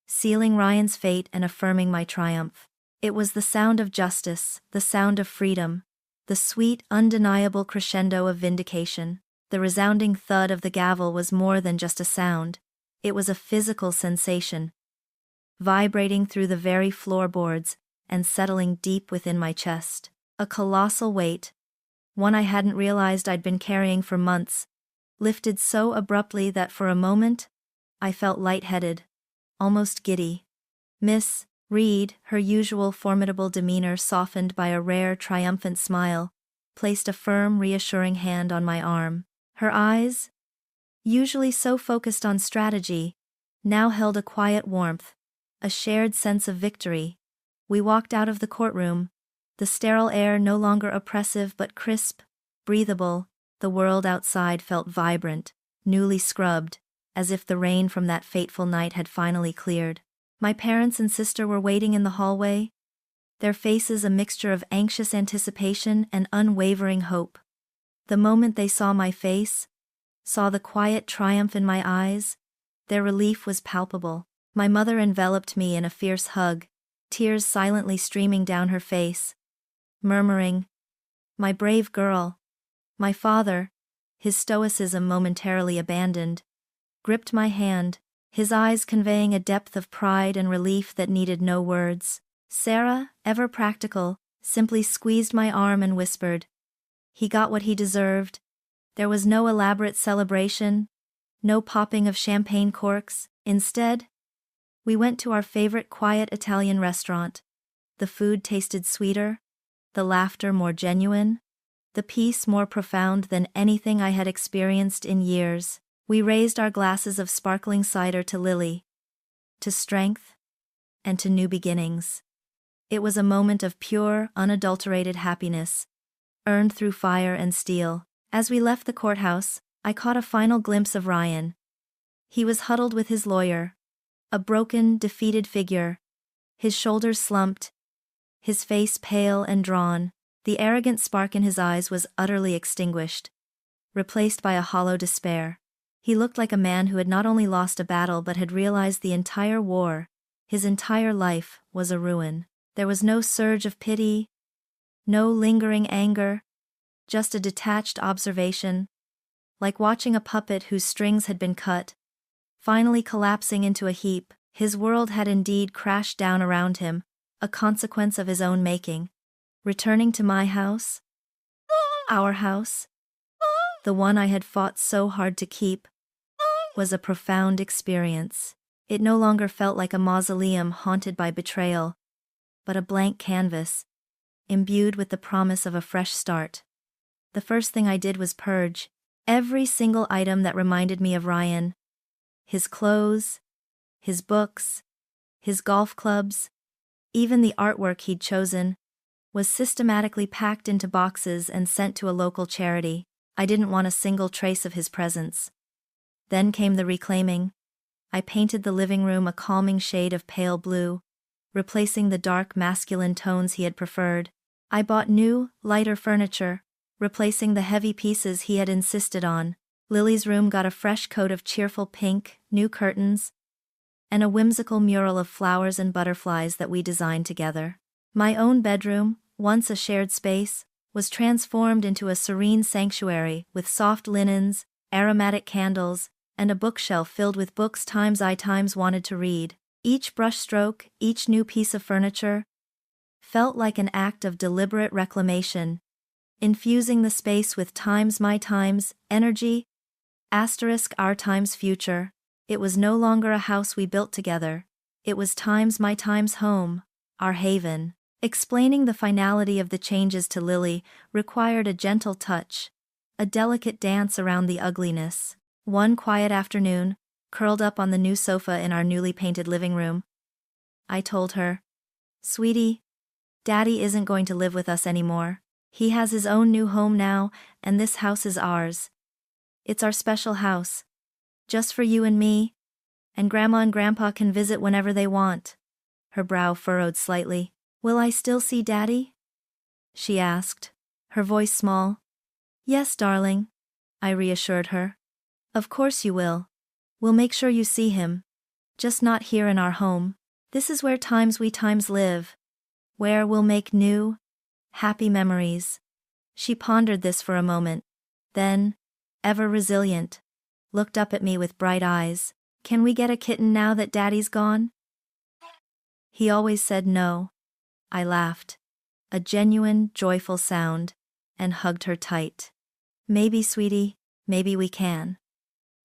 sealing Ryan's fate and affirming my triumph. It was the sound of justice, the sound of freedom, the sweet, undeniable crescendo of vindication. The resounding thud of the gavel was more than just a sound. It was a physical sensation, vibrating through the very floorboards and settling deep within my chest. A colossal weight, one I hadn't realized I'd been carrying for months, lifted so abruptly that for a moment, I felt lightheaded, almost giddy. Miss Reed, her usual formidable demeanor softened by a rare, triumphant smile, placed a firm, reassuring hand on my arm. Her eyes, usually so focused on strategy, now held a quiet warmth, a shared sense of victory. We walked out of the courtroom, the sterile air no longer oppressive but crisp, breathable. The world outside felt vibrant, newly scrubbed, as if the rain from that fateful night had finally cleared. My parents and sister were waiting in the hallway, their faces a mixture of anxious anticipation and unwavering hope. The moment they saw my face, saw the quiet triumph in my eyes, their relief was palpable. My mother enveloped me in a fierce hug, tears silently streaming down her face, murmuring, "My brave girl." My father, his stoicism momentarily abandoned, gripped my hand, his eyes conveying a depth of pride and relief that needed no words. Sarah, ever practical, simply squeezed my arm and whispered, "He got what he deserved." There was no elaborate celebration, no popping of champagne corks. Instead, we went to our favorite quiet Italian restaurant. The food tasted sweeter, the laughter more genuine, the peace more profound than anything I had experienced in years. We raised our glasses of sparkling cider to Lily, to strength, and to new beginnings. It was a moment of pure, unadulterated happiness, earned through fire and steel. As we left the courthouse, I caught a final glimpse of Ryan. He was huddled with his lawyer, a broken, defeated figure, his shoulders slumped, his face pale and drawn. The arrogant spark in his eyes was utterly extinguished, replaced by a hollow despair. He looked like a man who had not only lost a battle but had realized the entire war, his entire life, was a ruin. There was no surge of pity, no lingering anger, just a detached observation, like watching a puppet whose strings had been cut, finally collapsing into a heap. His world had indeed crashed down around him, a consequence of his own making. Returning to my house, our house, the one I had fought so hard to keep, was a profound experience. It no longer felt like a mausoleum haunted by betrayal, but a blank canvas, imbued with the promise of a fresh start. The first thing I did was purge every single item that reminded me of Ryan. His clothes, his books, his golf clubs, even the artwork he'd chosen, was systematically packed into boxes and sent to a local charity. I didn't want a single trace of his presence. Then came the reclaiming. I painted the living room a calming shade of pale blue, replacing the dark masculine tones he had preferred. I bought new, lighter furniture, replacing the heavy pieces he had insisted on. Lily's room got a fresh coat of cheerful pink, new curtains, and a whimsical mural of flowers and butterflies that we designed together. My own bedroom, once a shared space, was transformed into a serene sanctuary with soft linens, aromatic candles, and a bookshelf filled with books I wanted to read. Each brushstroke, each new piece of furniture, felt like an act of deliberate reclamation, infusing the space with my energy, our time's future. It was no longer a house we built together. It was my time's home, our haven. Explaining the finality of the changes to Lily required a gentle touch, a delicate dance around the ugliness. One quiet afternoon, curled up on the new sofa in our newly painted living room, I told her, "Sweetie, Daddy isn't going to live with us anymore. He has his own new home now, and this house is ours. It's our special house, just for you and me, and Grandma and Grandpa can visit whenever they want." Her brow furrowed slightly. "Will I still see Daddy?" she asked, her voice small. "Yes, darling," I reassured her. "Of course you will. We'll make sure you see him. Just not here in our home. This is where we live. Where we'll make new, happy memories." She pondered this for a moment, then, ever resilient, looked up at me with bright eyes. "Can we get a kitten now that Daddy's gone?" "He always said no." I laughed, a genuine, joyful sound, and hugged her tight. "Maybe, sweetie, maybe we can."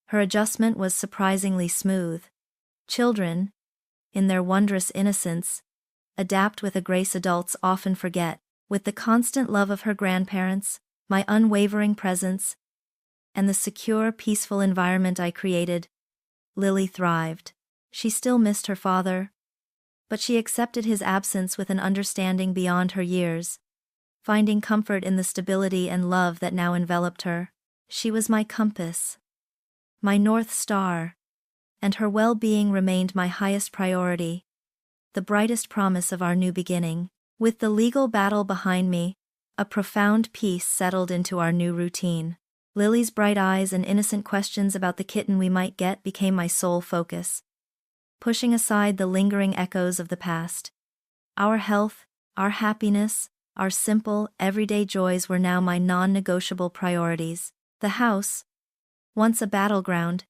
Her adjustment was surprisingly smooth. Children, in their wondrous innocence, adapt with a grace adults often forget. With the constant love of her grandparents, my unwavering presence, and the secure, peaceful environment I created, Lily thrived. She still missed her father, but she accepted his absence with an understanding beyond her years, finding comfort in the stability and love that now enveloped her. She was my compass, my North Star, and her well-being remained my highest priority, the brightest promise of our new beginning. With the legal battle behind me, a profound peace settled into our new routine. Lily's bright eyes and innocent questions about the kitten we might get became my sole focus, pushing aside the lingering echoes of the past. Our health, our happiness, our simple, everyday joys were now my non-negotiable priorities. The house, once a battleground,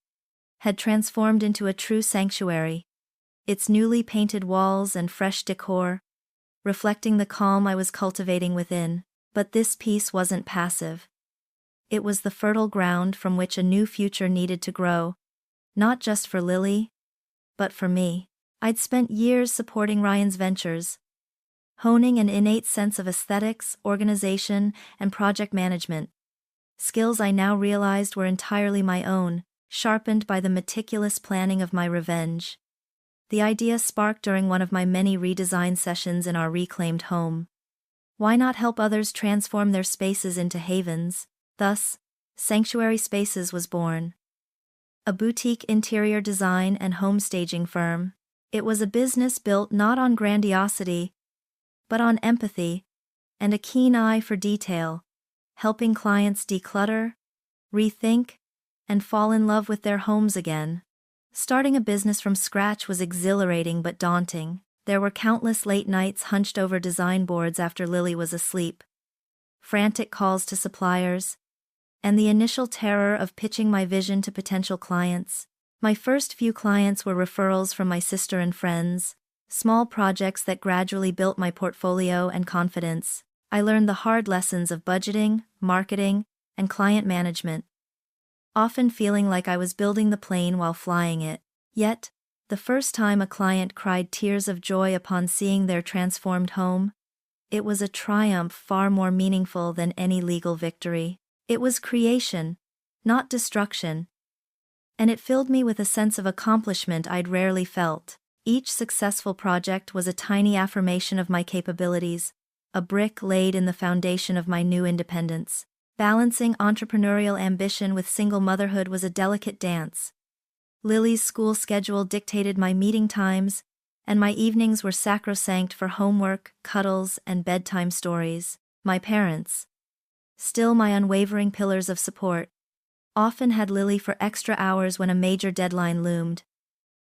had transformed into a true sanctuary, its newly painted walls and fresh decor reflecting the calm I was cultivating within. But this peace wasn't passive. It was the fertile ground from which a new future needed to grow, not just for Lily, but for me. I'd spent years supporting Ryan's ventures, honing an innate sense of aesthetics, organization, and project management, skills I now realized were entirely my own, sharpened by the meticulous planning of my revenge. The idea sparked during one of my many redesign sessions in our reclaimed home. Why not help others transform their spaces into havens? Thus, Sanctuary Spaces was born. A boutique interior design and home staging firm. It was a business built not on grandiosity, but on empathy and a keen eye for detail, helping clients declutter, rethink, and fall in love with their homes again. Starting a business from scratch was exhilarating but daunting. There were countless late nights hunched over design boards after Lily was asleep, frantic calls to suppliers, and the initial terror of pitching my vision to potential clients. My first few clients were referrals from my sister and friends, small projects that gradually built my portfolio and confidence. I learned the hard lessons of budgeting, marketing, and client management, often feeling like I was building the plane while flying it. Yet, the first time a client cried tears of joy upon seeing their transformed home, it was a triumph far more meaningful than any legal victory. It was creation, not destruction, and it filled me with a sense of accomplishment I'd rarely felt. Each successful project was a tiny affirmation of my capabilities, a brick laid in the foundation of my new independence. Balancing entrepreneurial ambition with single motherhood was a delicate dance. Lily's school schedule dictated my meeting times, and my evenings were sacrosanct for homework, cuddles, and bedtime stories. My parents, still my unwavering pillars of support, often had Lily for extra hours when a major deadline loomed.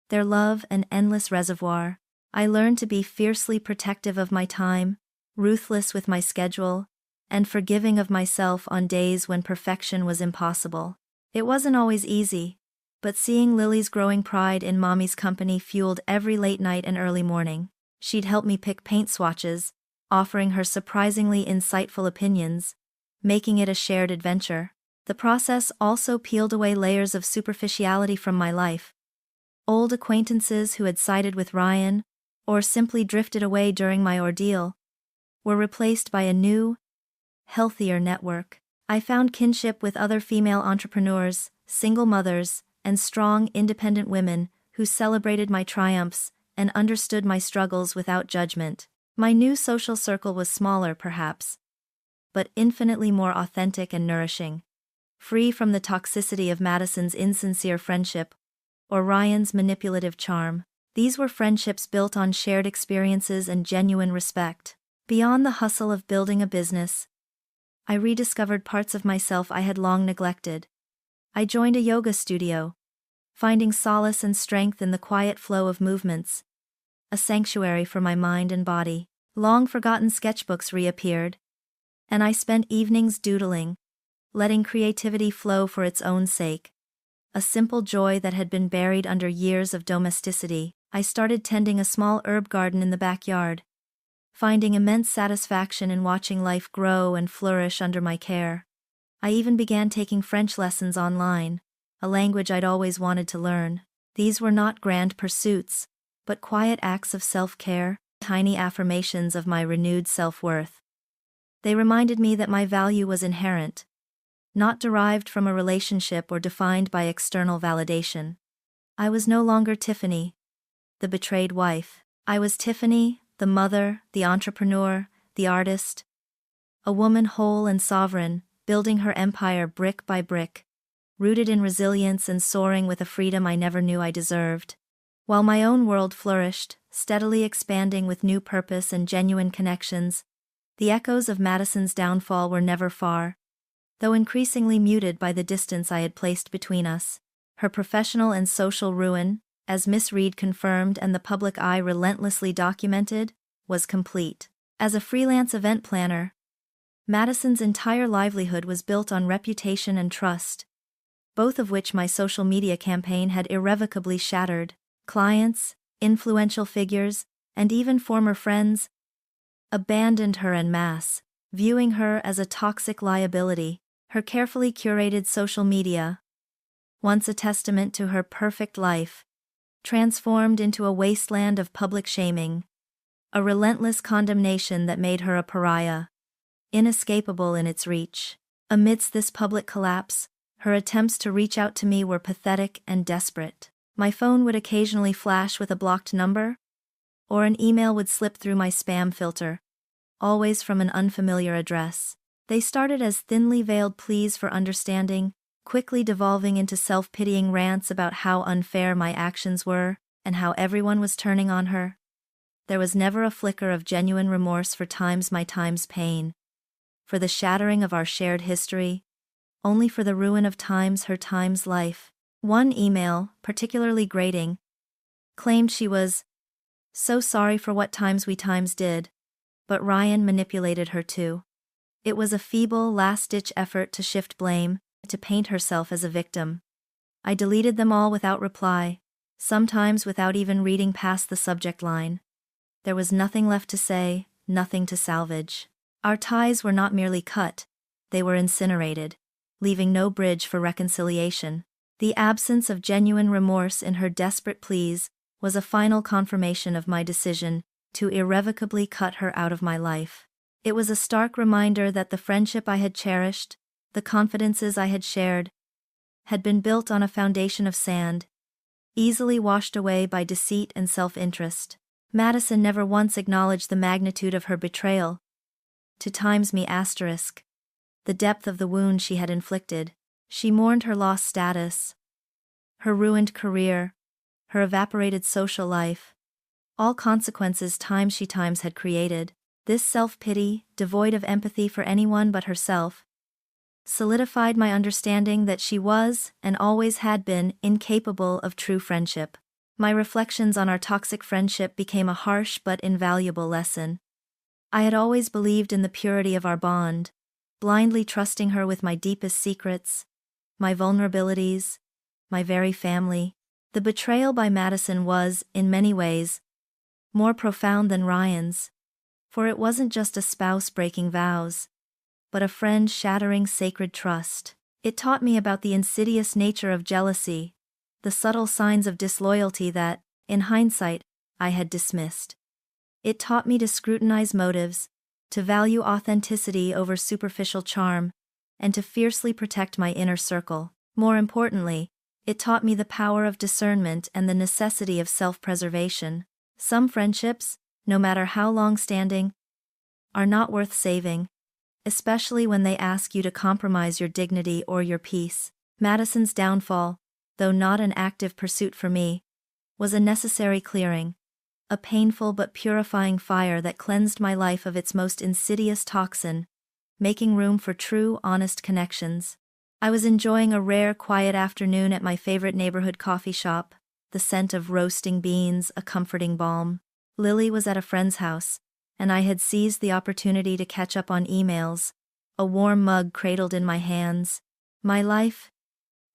Their love an endless reservoir. I learned to be fiercely protective of my time, ruthless with my schedule, and forgiving of myself on days when perfection was impossible. It wasn't always easy, but seeing Lily's growing pride in Mommy's company fueled every late night and early morning. She'd help me pick paint swatches, offering her surprisingly insightful opinions, making it a shared adventure. The process also peeled away layers of superficiality from my life. Old acquaintances who had sided with Ryan, or simply drifted away during my ordeal, were replaced by a new, healthier network. I found kinship with other female entrepreneurs, single mothers, and strong, independent women who celebrated my triumphs and understood my struggles without judgment. My new social circle was smaller, perhaps, but infinitely more authentic and nourishing, free from the toxicity of Madison's insincere friendship or Ryan's manipulative charm. These were friendships built on shared experiences and genuine respect. Beyond the hustle of building a business, I rediscovered parts of myself I had long neglected. I joined a yoga studio, finding solace and strength in the quiet flow of movements, a sanctuary for my mind and body. Long-forgotten sketchbooks reappeared, and I spent evenings doodling, letting creativity flow for its own sake. A simple joy that had been buried under years of domesticity. I started tending a small herb garden in the backyard, finding immense satisfaction in watching life grow and flourish under my care. I even began taking French lessons online, a language I'd always wanted to learn. These were not grand pursuits, but quiet acts of self-care, tiny affirmations of my renewed self-worth. They reminded me that my value was inherent, not derived from a relationship or defined by external validation. I was no longer Tiffany, the betrayed wife. I was Tiffany, the mother, the entrepreneur, the artist. A woman whole and sovereign, building her empire brick by brick, rooted in resilience and soaring with a freedom I never knew I deserved. While my own world flourished, steadily expanding with new purpose and genuine connections, the echoes of Madison's downfall were never far, though increasingly muted by the distance I had placed between us. Her professional and social ruin, as Miss Reed confirmed and the public eye relentlessly documented, was complete. As a freelance event planner, Madison's entire livelihood was built on reputation and trust, both of which my social media campaign had irrevocably shattered. Clients, influential figures, and even former friends abandoned her en masse, viewing her as a toxic liability. Her carefully curated social media, once a testament to her perfect life, transformed into a wasteland of public shaming, a relentless condemnation that made her a pariah, inescapable in its reach. Amidst this public collapse, her attempts to reach out to me were pathetic and desperate. My phone would occasionally flash with a blocked number, or an email would slip through my spam filter, always from an unfamiliar address. They started as thinly veiled pleas for understanding, quickly devolving into self-pitying rants about how unfair my actions were and how everyone was turning on her. There was never a flicker of genuine remorse for my time's pain, for the shattering of our shared history, only for the ruin of her time's life. One email, particularly grating, claimed she was so sorry for what we did, but Ryan manipulated her too. It was a feeble, last-ditch effort to shift blame, to paint herself as a victim. I deleted them all without reply, sometimes without even reading past the subject line. There was nothing left to say, nothing to salvage. Our ties were not merely cut, they were incinerated, leaving no bridge for reconciliation. The absence of genuine remorse in her desperate pleas was a final confirmation of my decision to irrevocably cut her out of my life. It was a stark reminder that the friendship I had cherished, the confidences I had shared, had been built on a foundation of sand, easily washed away by deceit and self-interest. Madison never once acknowledged the magnitude of her betrayal. The depth of the wound she had inflicted. She mourned her lost status, her ruined career, her evaporated social life, all consequences she had created. This self-pity, devoid of empathy for anyone but herself, solidified my understanding that she was, and always had been, incapable of true friendship. My reflections on our toxic friendship became a harsh but invaluable lesson. I had always believed in the purity of our bond, blindly trusting her with my deepest secrets, my vulnerabilities, my very family. The betrayal by Madison was, in many ways, more profound than Ryan's, for it wasn't just a spouse breaking vows, but a friend shattering sacred trust. It taught me about the insidious nature of jealousy, the subtle signs of disloyalty that, in hindsight, I had dismissed. It taught me to scrutinize motives, to value authenticity over superficial charm, and to fiercely protect my inner circle. More importantly, it taught me the power of discernment and the necessity of self-preservation. Some friendships, no matter how long-standing, are not worth saving, especially when they ask you to compromise your dignity or your peace. Madison's downfall, though not an active pursuit for me, was a necessary clearing, a painful but purifying fire that cleansed my life of its most insidious toxin, making room for true, honest connections. I was enjoying a rare, quiet afternoon at my favorite neighborhood coffee shop, the scent of roasting beans a comforting balm. Lily was at a friend's house, and I had seized the opportunity to catch up on emails, a warm mug cradled in my hands. My life,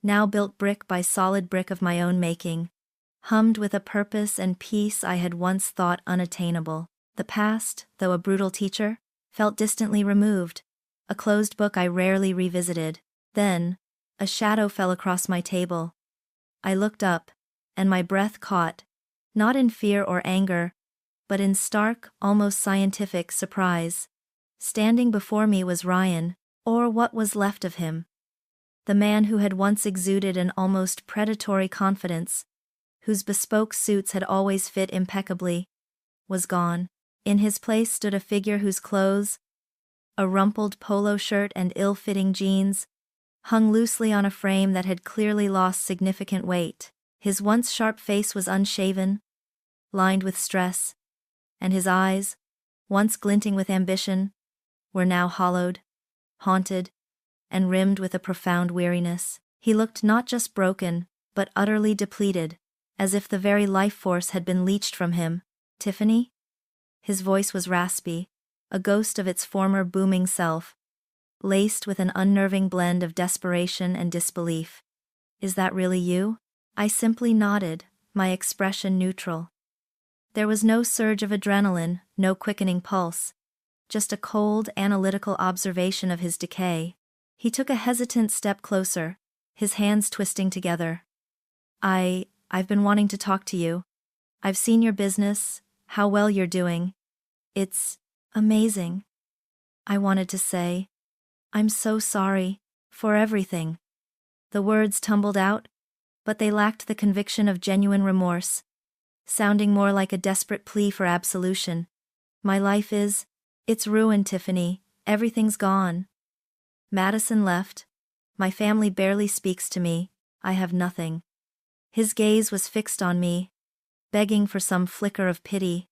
now built brick by solid brick of my own making, hummed with a purpose and peace I had once thought unattainable. The past, though a brutal teacher, felt distantly removed, a closed book I rarely revisited. Then, a shadow fell across my table. I looked up, and my breath caught, not in fear or anger, but in stark, almost scientific surprise. Standing before me was Ryan, or what was left of him. The man who had once exuded an almost predatory confidence, whose bespoke suits had always fit impeccably, was gone. In his place stood a figure whose clothes, a rumpled polo shirt and ill-fitting jeans, hung loosely on a frame that had clearly lost significant weight. His once sharp face was unshaven, lined with stress, and his eyes, once glinting with ambition, were now hollowed, haunted, and rimmed with a profound weariness. He looked not just broken, but utterly depleted, as if the very life force had been leached from him. "Tiffany?" His voice was raspy, a ghost of its former booming self, laced with an unnerving blend of desperation and disbelief. "Is that really you?" I simply nodded, my expression neutral. There was no surge of adrenaline, no quickening pulse, just a cold, analytical observation of his decay. He took a hesitant step closer, his hands twisting together. I've been wanting to talk to you. I've seen your business, how well you're doing. It's amazing." I wanted to say, "I'm so sorry for everything." The words tumbled out, but they lacked the conviction of genuine remorse, sounding more like a desperate plea for absolution. "My life it's ruined, Tiffany. Everything's gone. Madison left. My family barely speaks to me. I have nothing." His gaze was fixed on me, begging for some flicker of pity,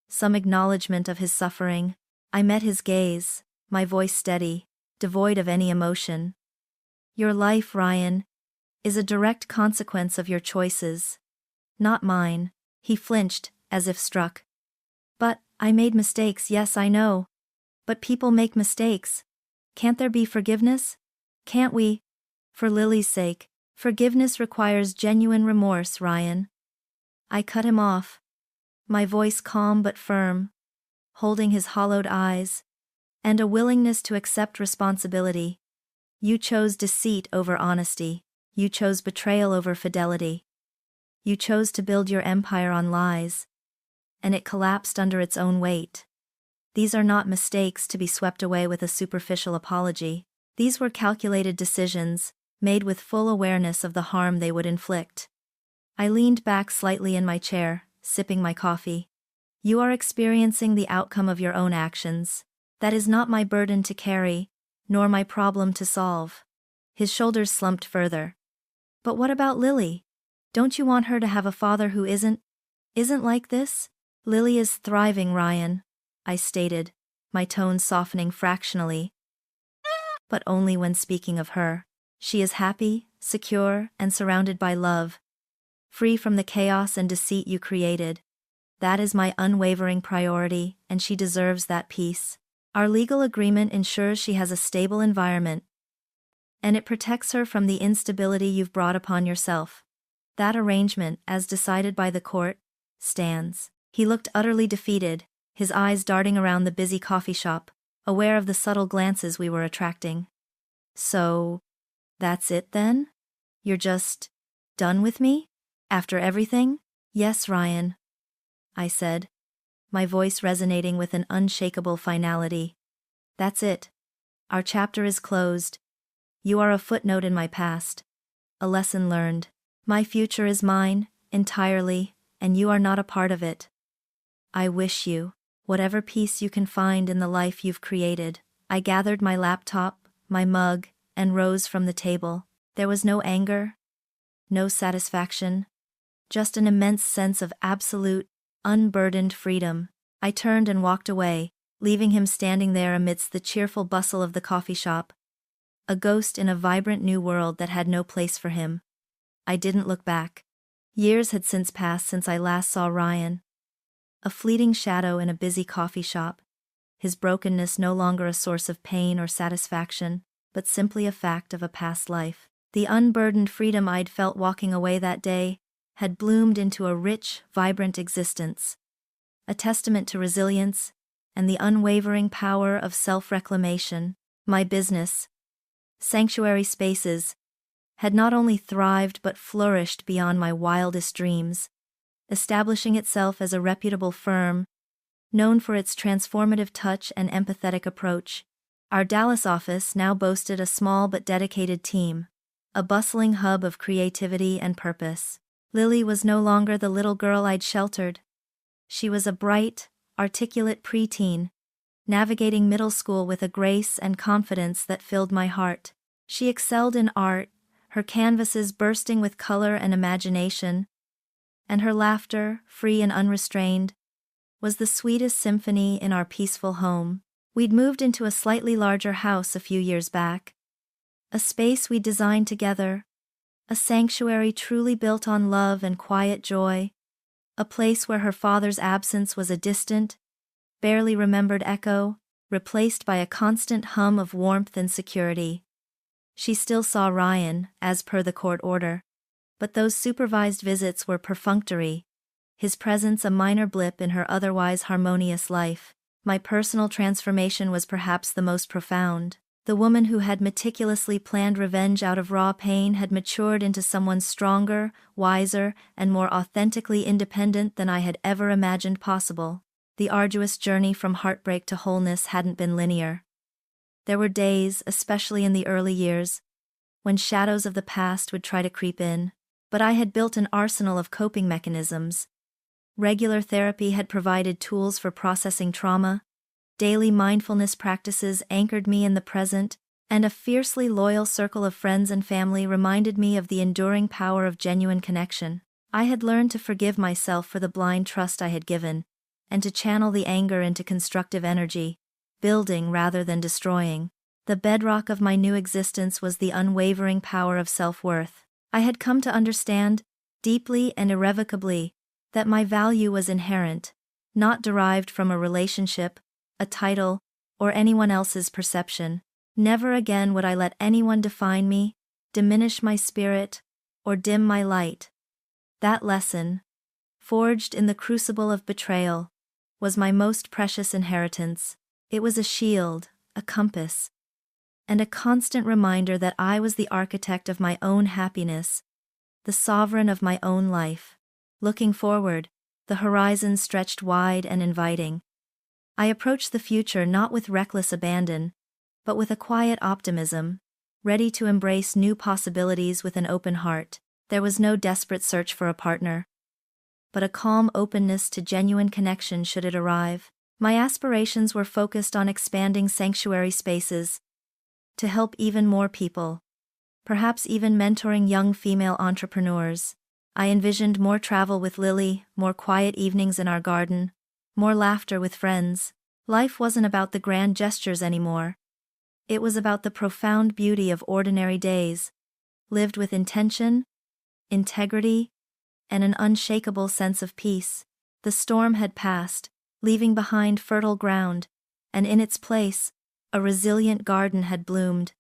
some acknowledgement of his suffering. I met his gaze, my voice steady, devoid of any emotion. "Your life, Ryan, is a direct consequence of your choices, not mine." He flinched, as if struck. "But I made mistakes, yes, I know. But people make mistakes. Can't there be forgiveness? Can't we? For Lily's sake, forgiveness requires genuine remorse, Ryan." I cut him off, my voice calm but firm, holding his hollowed eyes, and a willingness to accept responsibility. "You chose deceit over honesty. You chose betrayal over fidelity. You chose to build your empire on lies, and it collapsed under its own weight. These are not mistakes to be swept away with a superficial apology. These were calculated decisions, made with full awareness of the harm they would inflict." I leaned back slightly in my chair, sipping my coffee. "You are experiencing the outcome of your own actions. That is not my burden to carry, nor my problem to solve." His shoulders slumped further. "But what about Lily? Don't you want her to have a father who isn't like this?" "Lily is thriving, Ryan," I stated, my tone softening fractionally. "But only when speaking of her. She is happy, secure, and surrounded by love, free from the chaos and deceit you created. That is my unwavering priority, and she deserves that peace. Our legal agreement ensures she has a stable environment, and it protects her from the instability you've brought upon yourself. That arrangement, as decided by the court, stands." He looked utterly defeated, his eyes darting around the busy coffee shop, aware of the subtle glances we were attracting. "So, that's it then? You're just done with me? After everything?" "Yes, Ryan," I said, my voice resonating with an unshakable finality. "That's it. Our chapter is closed. You are a footnote in my past, a lesson learned. My future is mine, entirely, and you are not a part of it. I wish you whatever peace you can find in the life you've created." I gathered my laptop, my mug, and rose from the table. There was no anger, no satisfaction, just an immense sense of absolute, unburdened freedom. I turned and walked away, leaving him standing there amidst the cheerful bustle of the coffee shop, a ghost in a vibrant new world that had no place for him. I didn't look back. Years had since passed since I last saw Ryan. A fleeting shadow in a busy coffee shop, his brokenness no longer a source of pain or satisfaction, but simply a fact of a past life. The unburdened freedom I'd felt walking away that day had bloomed into a rich, vibrant existence, a testament to resilience and the unwavering power of self-reclamation. My business, Sanctuary Spaces, had not only thrived but flourished beyond my wildest dreams, establishing itself as a reputable firm known for its transformative touch and empathetic approach. Our Dallas office now boasted a small but dedicated team, a bustling hub of creativity and purpose. Lily was no longer the little girl I'd sheltered. She was a bright, articulate preteen, navigating middle school with a grace and confidence that filled my heart. She excelled in art, her canvases bursting with color and imagination, and her laughter, free and unrestrained, was the sweetest symphony in our peaceful home. We'd moved into a slightly larger house a few years back, a space we designed together, a sanctuary truly built on love and quiet joy, a place where her father's absence was a distant, barely remembered echo, replaced by a constant hum of warmth and security. She still saw Ryan, as per the court order, but those supervised visits were perfunctory, his presence a minor blip in her otherwise harmonious life. My personal transformation was perhaps the most profound. The woman who had meticulously planned revenge out of raw pain had matured into someone stronger, wiser, and more authentically independent than I had ever imagined possible. The arduous journey from heartbreak to wholeness hadn't been linear. There were days, especially in the early years, when shadows of the past would try to creep in, but I had built an arsenal of coping mechanisms. Regular therapy had provided tools for processing trauma, daily mindfulness practices anchored me in the present, and a fiercely loyal circle of friends and family reminded me of the enduring power of genuine connection. I had learned to forgive myself for the blind trust I had given, and to channel the anger into constructive energy, building rather than destroying. The bedrock of my new existence was the unwavering power of self-worth. I had come to understand, deeply and irrevocably, that my value was inherent, not derived from a relationship, a title, or anyone else's perception. Never again would I let anyone define me, diminish my spirit, or dim my light. That lesson, forged in the crucible of betrayal, was my most precious inheritance. It was a shield, a compass, and a constant reminder that I was the architect of my own happiness, the sovereign of my own life. Looking forward, the horizon stretched wide and inviting. I approached the future not with reckless abandon, but with a quiet optimism, ready to embrace new possibilities with an open heart. There was no desperate search for a partner, but a calm openness to genuine connection should it arrive. My aspirations were focused on expanding sanctuary spaces, to help even more people, perhaps even mentoring young female entrepreneurs. I envisioned more travel with Lily, more quiet evenings in our garden, more laughter with friends. Life wasn't about the grand gestures anymore. It was about the profound beauty of ordinary days, lived with intention, integrity, and an unshakable sense of peace. The storm had passed, leaving behind fertile ground, and in its place, a resilient garden had bloomed.